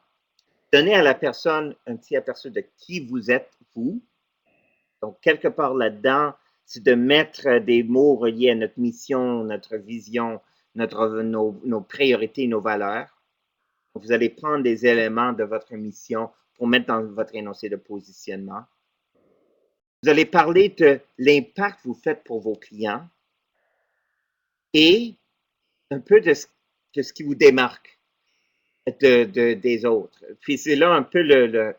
donner à la personne un petit aperçu de qui vous êtes, vous. Donc, quelque part là-dedans, c'est de mettre des mots reliés à notre mission, notre vision, nos priorités, nos valeurs. Vous allez prendre des éléments de votre mission pour mettre dans votre énoncé de positionnement. Vous allez parler de l'impact que vous faites pour vos clients et un peu de ce qui vous démarque des autres. Puis c'est là un peu le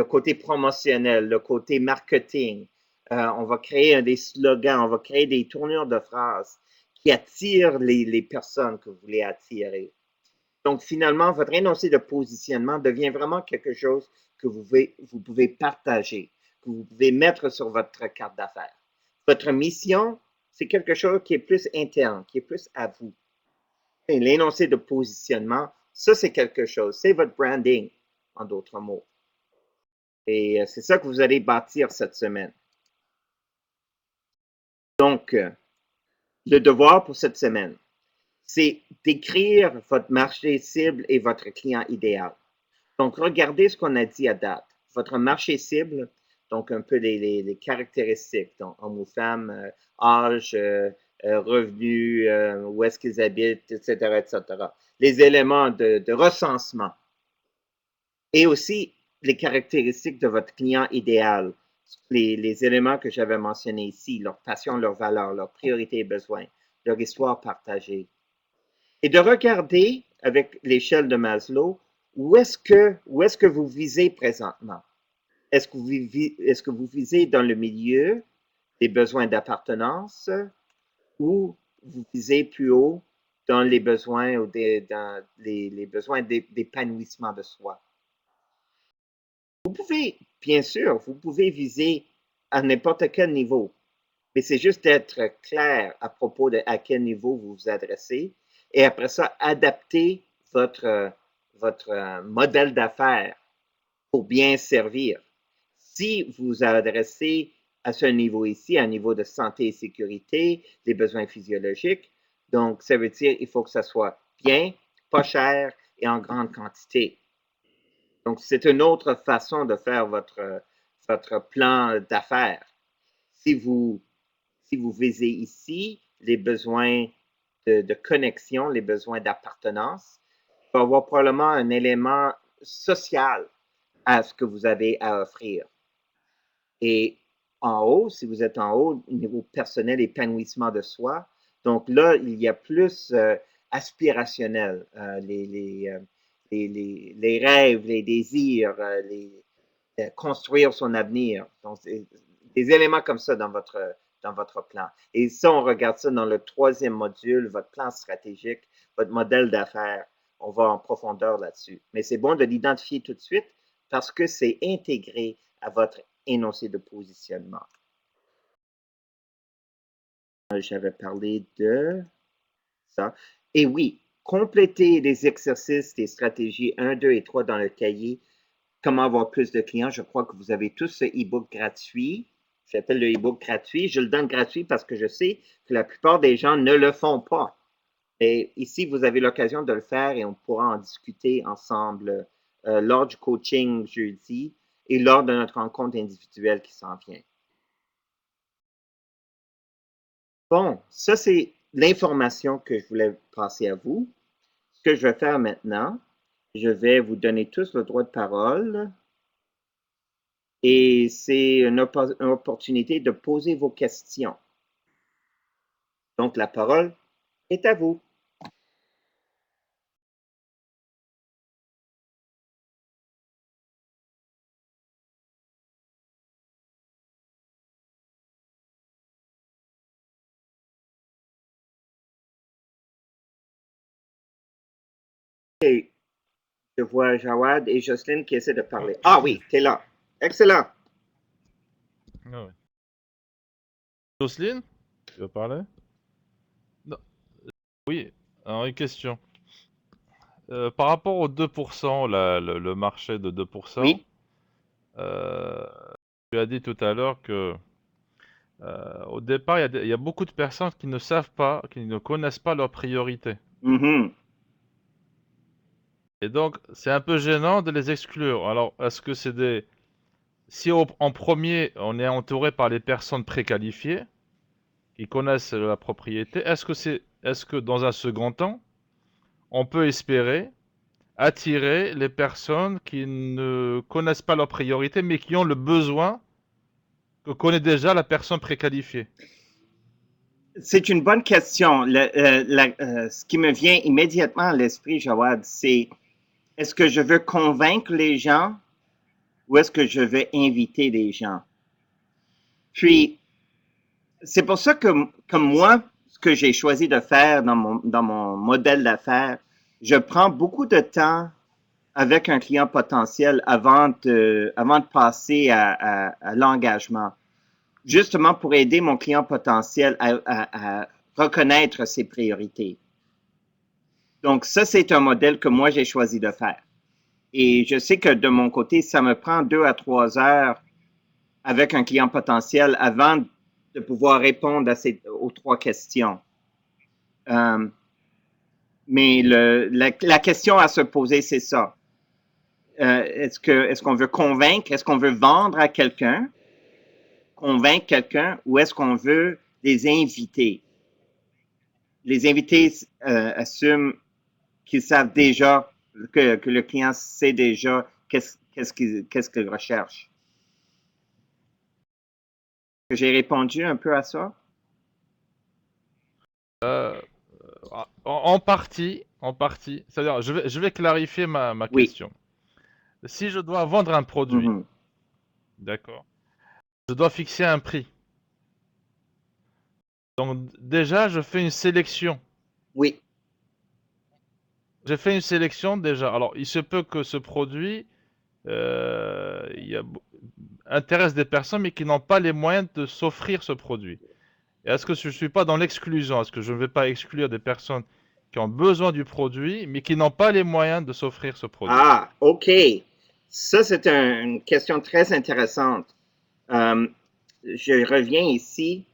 côté promotionnel, le côté marketing. On va créer des slogans, on va créer des tournures de phrases qui attirent les personnes que vous voulez attirer. Donc, finalement, votre énoncé de positionnement devient vraiment quelque chose que vous pouvez partager, que vous pouvez mettre sur votre carte d'affaires. Votre mission, c'est quelque chose qui est plus interne, qui est plus à vous. Et l'énoncé de positionnement, ça, c'est quelque chose. C'est votre branding, en d'autres mots. Et c'est ça que vous allez bâtir cette semaine. Donc, le devoir pour cette semaine, c'est d'écrire votre marché cible et votre client idéal. Donc, regardez ce qu'on a dit à date. Votre marché cible, donc un peu les caractéristiques, donc homme ou femme, âge, revenus, où est-ce qu'ils habitent, etc., etc. Les éléments de recensement. Et aussi les caractéristiques de votre client idéal, les éléments que j'avais mentionnés ici, leur passion, leurs valeurs, leurs priorités et besoins, leur histoire partagée. Et de regarder avec l'échelle de Maslow, où est-ce que vous visez présentement? Est-ce que vous visez dans le milieu des besoins d'appartenance ou vous visez plus haut dans les besoins ou dans les besoins d'épanouissement de soi? Vous pouvez, bien sûr, vous pouvez viser à n'importe quel niveau, mais c'est juste d'être clair à propos de à quel niveau vous vous adressez et après ça, adapter votre modèle d'affaires pour bien servir. Si vous vous adressez à ce niveau ici, à un niveau de santé et sécurité, les besoins physiologiques, donc ça veut dire qu'il faut que ça soit bien, pas cher et en grande quantité. Donc, c'est une autre façon de faire votre plan d'affaires. Si vous, si vous visez ici les besoins de connexion, les besoins d'appartenance, il va y avoir probablement un élément social à ce que vous avez à offrir. Et en haut, si vous êtes en haut, au niveau personnel, épanouissement de soi, donc là, il y a plus aspirationnel, les rêves, les désirs, construire son avenir. Donc, des éléments comme ça dans votre plan. Et ça, on regarde ça dans le troisième module, votre plan stratégique, votre modèle d'affaires. On va en profondeur là-dessus. Mais c'est bon de l'identifier tout de suite parce que c'est intégré à votre énoncé de positionnement. J'avais parlé de ça. Et oui, compléter les exercices des stratégies 1, 2 et 3 dans le cahier. Comment avoir plus de clients? Je crois que vous avez tous ce e-book gratuit. J'appelle le e-book gratuit. Je le donne gratuit parce que je sais que la plupart des gens ne le font pas. Et ici, vous avez l'occasion de le faire et on pourra en discuter ensemble lors du coaching jeudi et lors de notre rencontre individuelle qui s'en vient. Bon, ça c'est l'information que je voulais passer à vous. Ce que je vais faire maintenant, je vais vous donner tous le droit de parole et c'est une opportunité de poser vos questions. Donc, la parole est à vous. Et je vois Jawad et Jocelyne qui essaient de parler. Ah oui, tu es là. Excellent. Ah ouais. Jocelyne, tu veux parler? Non. Oui, alors une question. Par rapport aux 2%, le marché de 2%, Oui. euh, tu as dit tout à l'heure que au départ, il y a beaucoup de personnes qui ne savent pas, qui ne connaissent pas leurs priorités. Mhm. Et donc, c'est un peu gênant de les exclure. Alors, est-ce que c'est des... Si en premier, on est entouré par les personnes préqualifiées, qui connaissent la propriété, est-ce que dans un second temps, on peut espérer attirer les personnes qui ne connaissent pas leurs priorités, mais qui ont le besoin que connaît déjà la personne préqualifiée? C'est une bonne question. Ce qui me vient immédiatement à l'esprit, Jawad, c'est est-ce que je veux convaincre les gens ou est-ce que je veux inviter les gens? Puis, c'est pour ça que, comme moi, ce que j'ai choisi de faire dans mon modèle d'affaires, je prends beaucoup de temps avec un client potentiel avant de passer à l'engagement, justement pour aider mon client potentiel à reconnaître ses priorités. Donc, ça, c'est un modèle que moi, j'ai choisi de faire. Et je sais que de mon côté, ça me prend 2 à 3 heures avec un client potentiel avant de pouvoir répondre aux 3 questions. Euh, mais la question à se poser, c'est ça. Est-ce qu'on veut convaincre, est-ce qu'on veut vendre à quelqu'un, convaincre quelqu'un, ou est-ce qu'on veut les inviter? Les invités assument qu'ils savent déjà, que le client sait déjà qu'est-ce qu'il recherche. J'ai répondu un peu à ça? Euh, en partie, en partie. C'est-à-dire, je vais clarifier ma Oui. question. Si je dois vendre un produit, Mhm. d'accord, je dois fixer un prix. Donc déjà, je fais une sélection. Oui. J'ai fait une sélection déjà. Alors, il se peut que ce produit intéresse des personnes, mais qui n'ont pas les moyens de s'offrir ce produit. Et est-ce que je ne suis pas dans l'exclusion? Est-ce que je ne vais pas exclure des personnes qui ont besoin du produit, mais qui n'ont pas les moyens de s'offrir ce produit? Ah, OK. Ça, c'est une question très intéressante. Euh, je reviens ici.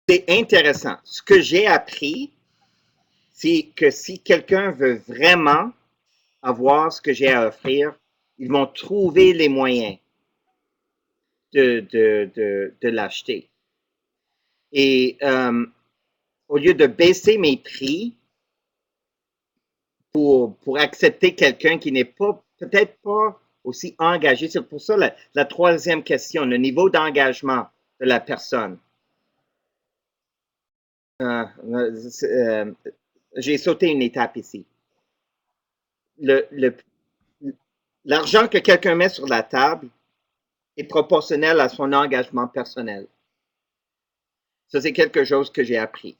C'est intéressant. Ce que j'ai appris, c'est que si quelqu'un veut vraiment avoir ce que j'ai à offrir, ils vont trouver les moyens de l'acheter. Et au lieu de baisser mes prix pour accepter quelqu'un qui n'est pas peut-être pas aussi engagé, c'est pour ça la troisième question, le niveau d'engagement de la personne. Euh, euh, j'ai sauté une étape ici. Le, le, l'argent que quelqu'un met sur la table est proportionnel à son engagement personnel. Ça, c'est quelque chose que j'ai appris.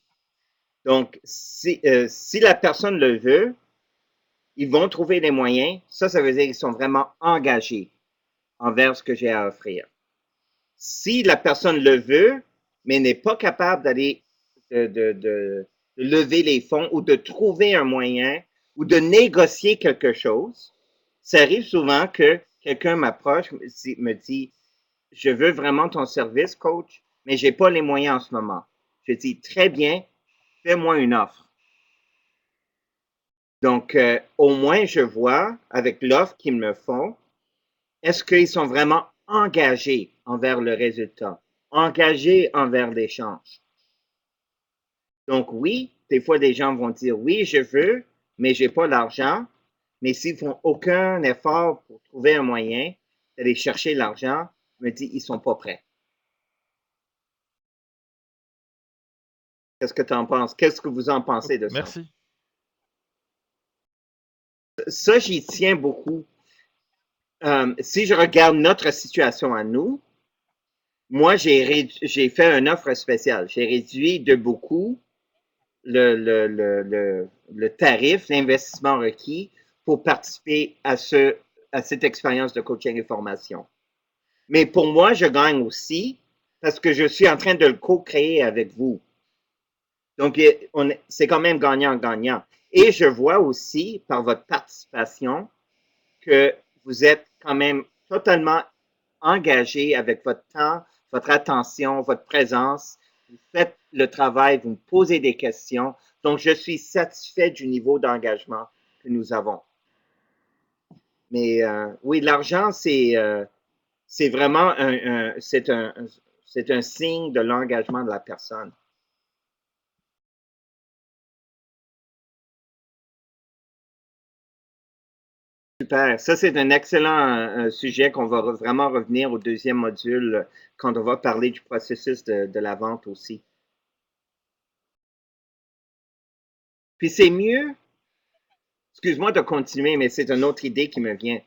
Donc, si la personne le veut, ils vont trouver les moyens. Ça veut dire qu'ils sont vraiment engagés envers ce que j'ai à offrir. Si la personne le veut, mais n'est pas capable d'aller de lever les fonds ou de trouver un moyen ou de négocier quelque chose, ça arrive souvent que quelqu'un m'approche, me dit, je veux vraiment ton service, coach, mais j'ai pas les moyens en ce moment. Je dis, très bien, fais-moi une offre. Donc, au moins, je vois avec l'offre qu'ils me font, est-ce qu'ils sont vraiment engagés envers le résultat, engagés envers l'échange. Donc, oui, des fois, des gens vont dire, oui, je veux, mais j'ai pas l'argent. Mais s'ils font aucun effort pour trouver un moyen d'aller chercher l'argent, je me dis, ils sont pas prêts. Qu'est-ce que tu en penses? Qu'est-ce que vous en pensez de ça? Merci. Ça, j'y tiens beaucoup. Si je regarde notre situation à nous, moi, j'ai fait une offre spéciale. J'ai réduit de beaucoup le tarif, l'investissement requis pour participer à cette expérience de coaching et formation. Mais pour moi, je gagne aussi parce que je suis en train de le co-créer avec vous. Donc, c'est quand même gagnant-gagnant. Et je vois aussi par votre participation que vous êtes quand même totalement engagé avec votre temps, votre attention, votre présence. Vous faites le travail, vous me posez des questions. Donc, je suis satisfait du niveau d'engagement que nous avons. Mais oui, l'argent, c'est vraiment c'est un signe de l'engagement de la personne. Super. Ça, c'est un excellent sujet qu'on va vraiment revenir au deuxième module quand on va parler du processus de la vente aussi. Puis c'est mieux, excuse-moi de continuer, mais c'est une autre idée qui me vient.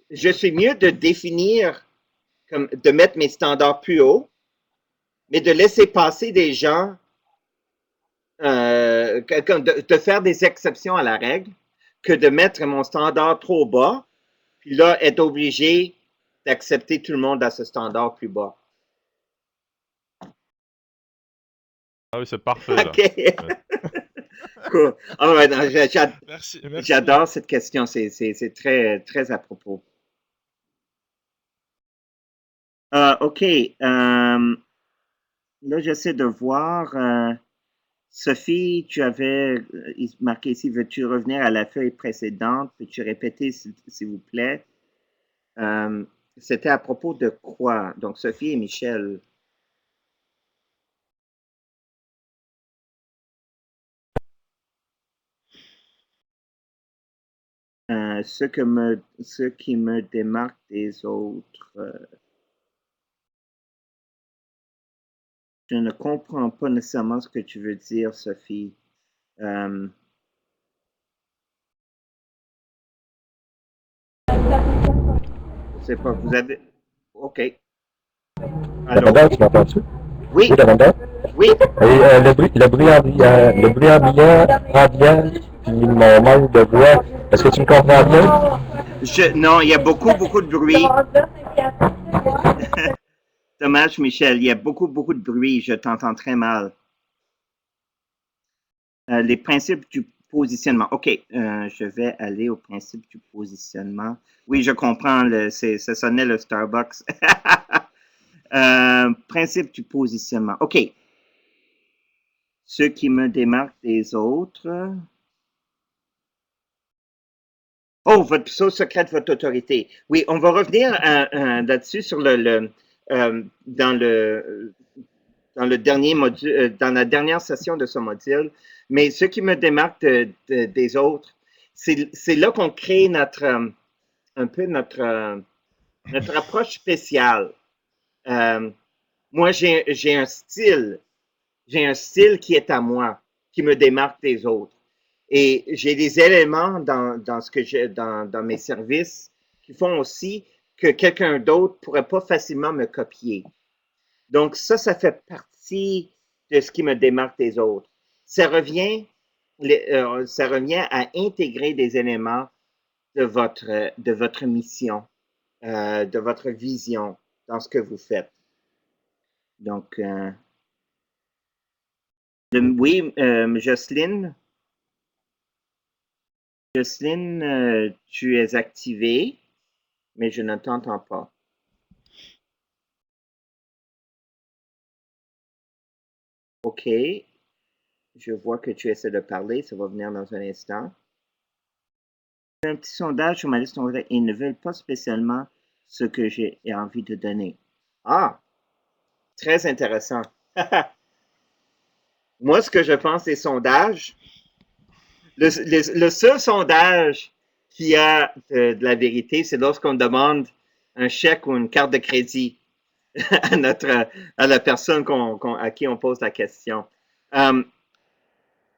Je suis mieux de définir, comme de mettre mes standards plus haut, mais de laisser passer des gens, de faire des exceptions à la règle, que de mettre mon standard trop bas, puis là, être obligé d'accepter tout le monde à ce standard plus bas. Ah oui, c'est parfait là. OK. Ouais. Cool. All right. Merci, merci. J'adore cette question. C'est très, très à propos. OK. Là, j'essaie de voir. Sophie, tu avais marqué ici, veux-tu revenir à la feuille précédente? Peux-tu répéter, s'il vous plaît? Euh, C'était à propos de quoi? Donc, Sophie et Michel. Ce qui me démarque des autres. Je ne comprends pas nécessairement ce que tu veux dire, Sophie. Euh, je sais pas, vous avez. OK. Allô? Lavanda, tu m'entends-tu? Oui, Oui, Lavanda. oui. Et le bruit ambiant, puis mon manque de voix, est-ce que tu me comprends bien? Non, il y a beaucoup, beaucoup de bruit. Dommage, Michel, il y a beaucoup, beaucoup de bruit. Je t'entends très mal. Les principes du positionnement. OK, je vais aller au principe du positionnement. Oui, je comprends. Ça sonnait le Starbucks. Principe du positionnement. OK. Ce qui me démarque des autres. Oh, votre sauce secrète, votre autorité. Oui, on va revenir là-dessus sur dans le dernier module, dans la dernière session de ce module. Mais ce qui me démarque des autres, c'est là qu'on crée un peu notre approche spéciale. Euh, Moi, j'ai un style. J'ai un style qui est à moi, qui me démarque des autres. Et j'ai des éléments dans ce que j'ai dans mes services qui font aussi que quelqu'un d'autre pourrait pas facilement me copier. Donc ça fait partie de ce qui me démarque des autres. Ça revient, ça revient à intégrer des éléments de votre mission, de votre vision dans ce que vous faites. Donc, oui, Jocelyne, tu es activée, mais je ne t'entends pas. OK. Je vois que tu essaies de parler. Ça va venir dans un instant. Un petit sondage sur ma liste. Ils ne veulent pas spécialement ce que j'ai envie de donner. Ah, très intéressant. Moi, ce que je pense des sondages, le seul sondage qui a de la vérité, c'est lorsqu'on demande un chèque ou une carte de crédit à la personne à qui on pose la question.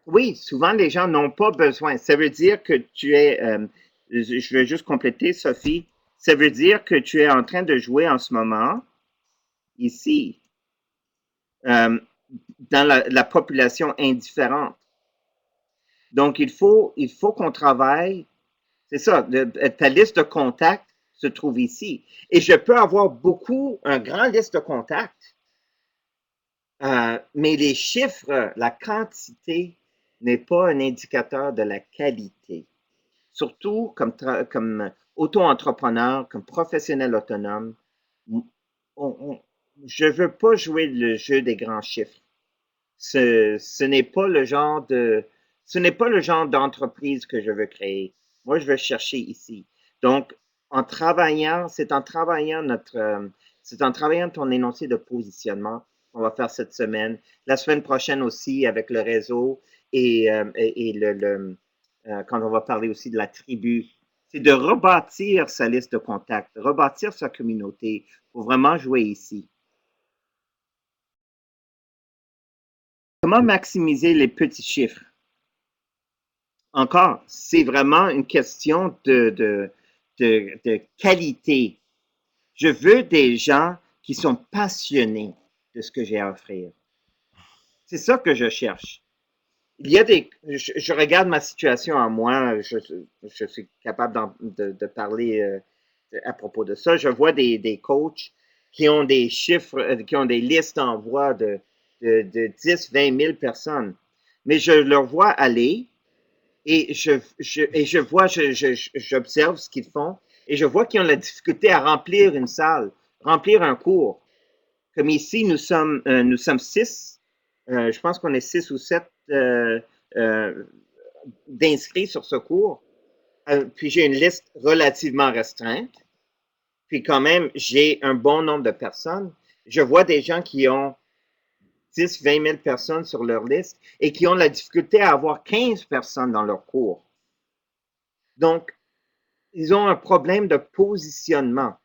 Oui, souvent les gens n'ont pas besoin. Ça veut dire que je vais juste compléter, Sophie. Ça veut dire que tu es en train de jouer en ce moment, ici, euh, dans la population indifférente. Donc, il faut qu'on travaille. C'est ça, ta liste de contacts se trouve ici. Et je peux avoir un grand liste de contacts, mais les chiffres, la quantité n'est pas un indicateur de la qualité. Surtout comme auto-entrepreneur, comme professionnel autonome, je ne veux pas jouer le jeu des grands chiffres. Ce n'est pas le genre d'entreprise que je veux créer. Moi, je veux chercher ici. Donc, c'est en travaillant ton énoncé de positionnement qu'on va faire cette semaine. La semaine prochaine aussi avec le réseau et quand on va parler aussi de la tribu. C'est de rebâtir sa liste de contacts, rebâtir sa communauté pour vraiment jouer ici. Comment maximiser les petits chiffres? Encore, c'est vraiment une question de qualité. Je veux des gens qui sont passionnés de ce que j'ai à offrir. C'est ça que je cherche. Je regarde ma situation à moi, je suis capable de parler à propos de ça. Je vois des coachs qui ont des chiffres, qui ont des listes en voie de 10, 20 000 personnes. Mais je leur vois aller et j'observe ce qu'ils font et je vois qu'ils ont la difficulté à remplir une salle, remplir un cours. Comme ici, nous sommes 6. Je pense qu'on est 6 ou 7 d'inscrits sur ce cours. Puis j'ai une liste relativement restreinte. Puis quand même, j'ai un bon nombre de personnes. Je vois des gens qui ont 10, 20 000 personnes sur leur liste et qui ont la difficulté à avoir 15 personnes dans leur cours. Donc, ils ont un problème de positionnement.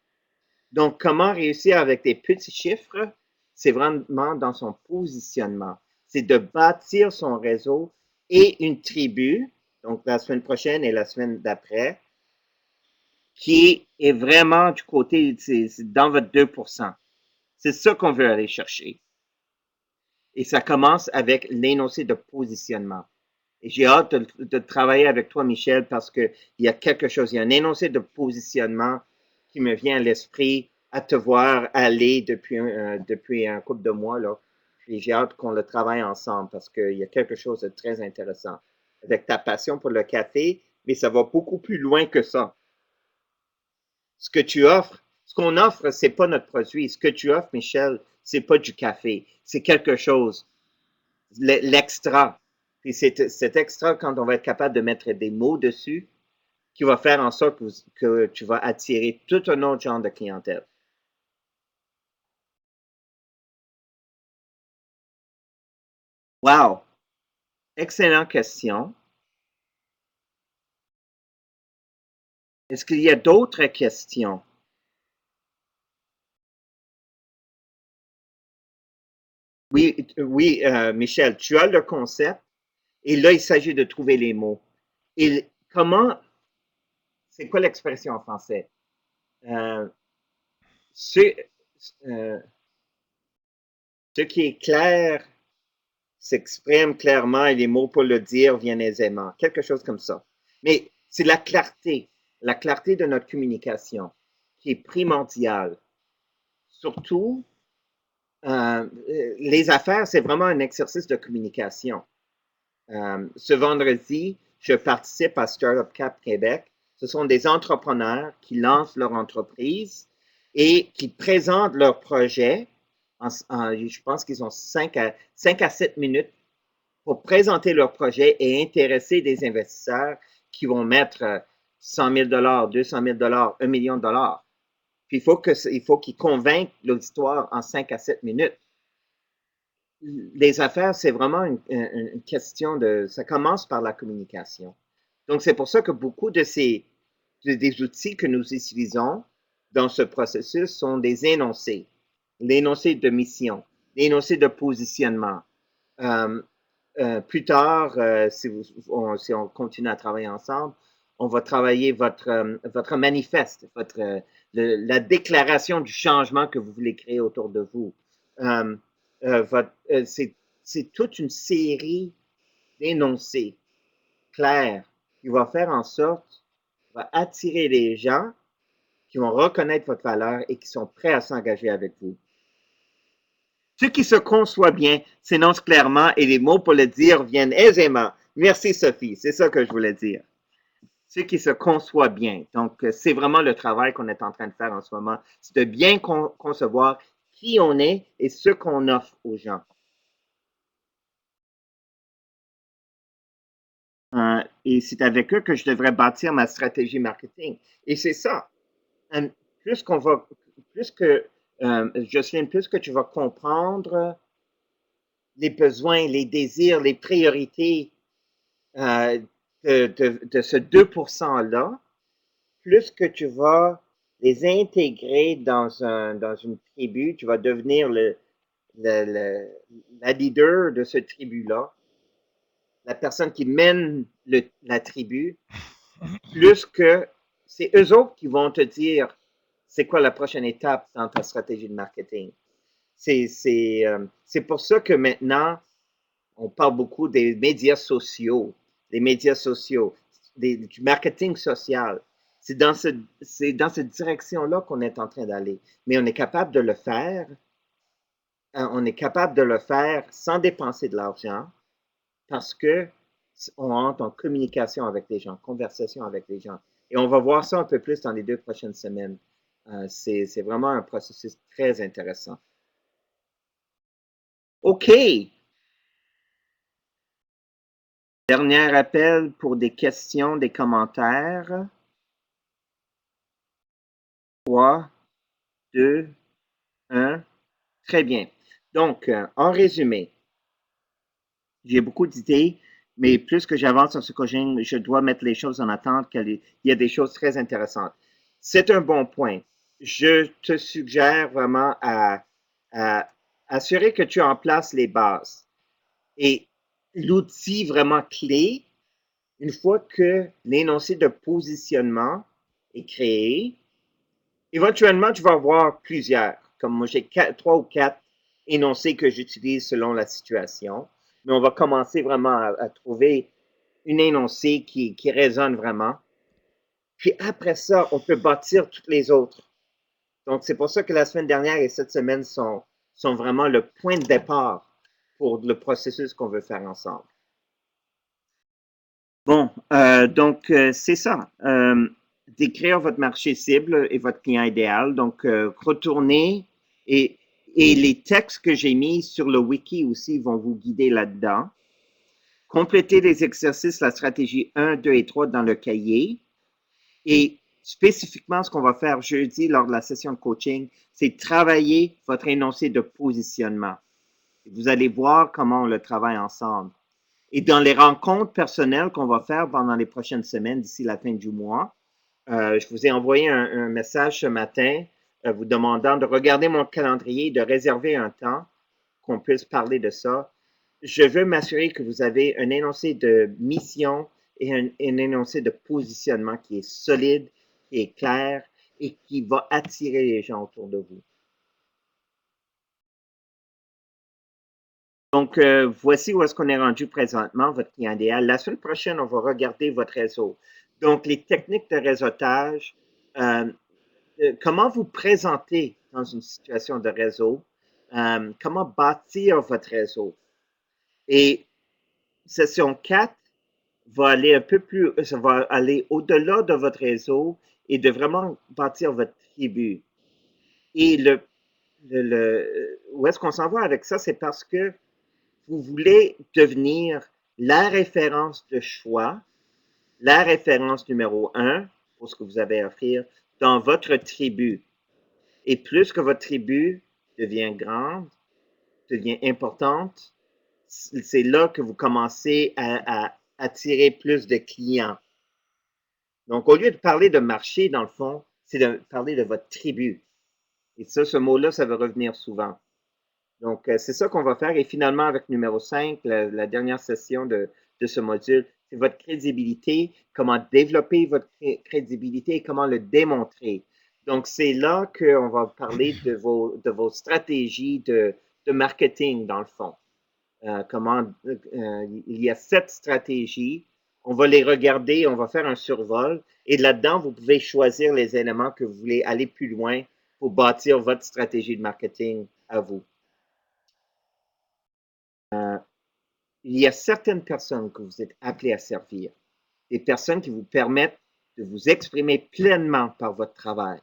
Donc, comment réussir avec des petits chiffres? C'est vraiment dans son positionnement. C'est de bâtir son réseau et une tribu, donc la semaine prochaine et la semaine d'après, qui est vraiment du côté, c'est dans votre 2%. C'est ça qu'on veut aller chercher. Et ça commence avec l'énoncé de positionnement. Et j'ai hâte de travailler avec toi, Michel, parce qu'il y a quelque chose, il y a un énoncé de positionnement qui me vient à l'esprit à te voir aller depuis un couple de mois, là. Et j'ai hâte qu'on le travaille ensemble parce qu'il y a quelque chose de très intéressant avec ta passion pour le café, mais ça va beaucoup plus loin que ça. Ce que tu offres, ce qu'on offre, c'est pas notre produit. Ce que tu offres, Michel, c'est pas du café. C'est quelque chose. L'extra. Puis c'est cet extra, quand on va être capable de mettre des mots dessus, qui va faire en sorte que tu vas attirer tout un autre genre de clientèle. Wow! Excellente question. Est-ce qu'il y a d'autres questions? Oui, oui, Michel, tu as le concept et là, il s'agit de trouver les mots. Et c'est quoi l'expression en français? Euh, ce, euh, ce qui est clair s'exprime clairement et les mots pour le dire viennent aisément. Quelque chose comme ça. Mais c'est la clarté de notre communication qui est primordiale. Surtout, les affaires, c'est vraiment un exercice de communication. Ce vendredi, je participe à Startup Cap Québec. Ce sont des entrepreneurs qui lancent leur entreprise et qui présentent leur projet je pense qu'ils ont 5 à 7 minutes pour présenter leur projet et intéresser des investisseurs qui vont mettre 100 000 200 000 $, 1 million de dollars. Puis il faut qu'ils convainquent l'auditoire en 5 à 7 minutes. Les affaires, c'est vraiment une question de... Ça commence par la communication. Donc, c'est pour ça que beaucoup des outils que nous utilisons dans ce processus sont des énoncés. L'énoncé de mission, l'énoncé de positionnement. Plus tard, si on continue à travailler ensemble, on va travailler votre manifeste, la déclaration du changement que vous voulez créer autour de vous. C'est toute une série d'énoncés clairs qui va faire en sorte, va attirer les gens qui vont reconnaître votre valeur et qui sont prêts à s'engager avec vous. Ce qui se conçoit bien s'énonce clairement et les mots pour le dire viennent aisément. Merci Sophie, c'est ça que je voulais dire. Ce qui se conçoit bien. Donc, c'est vraiment le travail qu'on est en train de faire en ce moment. C'est de bien concevoir qui on est et ce qu'on offre aux gens. Et c'est avec eux que je devrais bâtir ma stratégie marketing. Et c'est ça. Plus que Jocelyne, plus que tu vas comprendre les besoins, les désirs, les priorités de ce 2%-là, plus que tu vas les intégrer dans une tribu, tu vas devenir la leader de cette tribu-là, la personne qui mène la tribu, plus que c'est eux autres qui vont te dire c'est quoi la prochaine étape dans ta stratégie de marketing. C'est pour ça que maintenant, on parle beaucoup des médias sociaux, du marketing social. C'est dans cette direction-là qu'on est en train d'aller. Mais on est capable de le faire. On est capable de le faire sans dépenser de l'argent parce que on entre en communication avec les gens, conversation avec les gens. Et on va voir ça un peu plus dans les 2 prochaines semaines. C'est vraiment un processus très intéressant. OK. Dernier appel pour des questions, des commentaires. 3, 2, 1. Très bien. Donc, en résumé, j'ai beaucoup d'idées, mais plus que j'avance dans ce coaching, je dois mettre les choses en attente, qu'il y a des choses très intéressantes. C'est un bon point. Je te suggère vraiment à assurer que tu en places les bases. Et l'outil vraiment clé, une fois que l'énoncé de positionnement est créé, éventuellement, tu vas avoir plusieurs. Comme moi, j'ai 3 ou 4 énoncés que j'utilise selon la situation. Mais on va commencer vraiment à trouver une énoncé qui résonne vraiment. Puis après ça, on peut bâtir toutes les autres. Donc, c'est pour ça que la semaine dernière et cette semaine sont vraiment le point de départ pour le processus qu'on veut faire ensemble. Bon, donc, c'est ça. Décrire votre marché cible et votre client idéal. Donc, retournez et les textes que j'ai mis sur le wiki aussi vont vous guider là-dedans. Complétez les exercices, la stratégie 1, 2 et 3 dans le cahier. Et spécifiquement, ce qu'on va faire jeudi lors de la session de coaching, c'est travailler votre énoncé de positionnement. Vous allez voir comment on le travaille ensemble. Et dans les rencontres personnelles qu'on va faire pendant les prochaines semaines, d'ici la fin du mois, je vous ai envoyé un message ce matin vous demandant de regarder mon calendrier et de réserver un temps qu'on puisse parler de ça. Je veux m'assurer que vous avez un énoncé de mission et un énoncé de positionnement qui est solide, qui est clair et qui va attirer les gens autour de vous. Donc, voici où est-ce qu'on est rendu présentement, votre client idéal. La semaine prochaine, on va regarder votre réseau. Donc, les techniques de réseautage, comment vous présenter dans une situation de réseau, comment bâtir votre réseau. Et session 4 va aller un peu plus, ça va aller au-delà de votre réseau et de vraiment bâtir votre tribu. Et où est-ce qu'on s'en va avec ça? C'est parce que vous voulez devenir la référence de choix, la référence numéro 1 pour ce que vous avez à offrir dans votre tribu. Et plus que votre tribu devient grande, devient importante, c'est là que vous commencez à attirer plus de clients. Donc, au lieu de parler de marché, dans le fond, c'est de parler de votre tribu. Et ça, ce mot-là, ça va revenir souvent. Donc, c'est ça qu'on va faire. Et finalement, avec numéro 5, la dernière session de ce module, c'est votre crédibilité, comment développer votre crédibilité et comment le démontrer. Donc, c'est là qu'on va parler de vos stratégies de marketing, dans le fond. Il y a 7 stratégies. On va les regarder, on va faire un survol. Et là-dedans, vous pouvez choisir les éléments que vous voulez aller plus loin pour bâtir votre stratégie de marketing à vous. Il y a certaines personnes que vous êtes appelés à servir, des personnes qui vous permettent de vous exprimer pleinement par votre travail.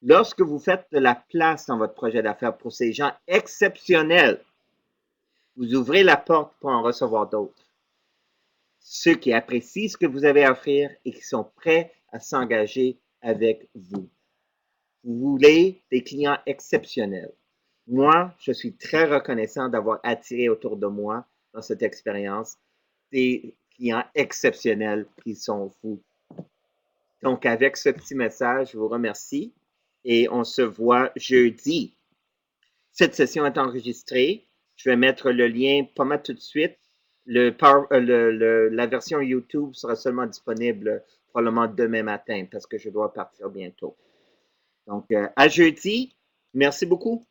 Lorsque vous faites de la place dans votre projet d'affaires pour ces gens exceptionnels, vous ouvrez la porte pour en recevoir d'autres. Ceux qui apprécient ce que vous avez à offrir et qui sont prêts à s'engager avec vous. Vous voulez des clients exceptionnels. Moi, je suis très reconnaissant d'avoir attiré autour de moi dans cette expérience des clients exceptionnels qui sont vous. Donc, avec ce petit message, je vous remercie et on se voit jeudi. Cette session est enregistrée. Je vais mettre le lien pas mal tout de suite. La version YouTube sera seulement disponible probablement demain matin parce que je dois partir bientôt. Donc, à jeudi. Merci beaucoup.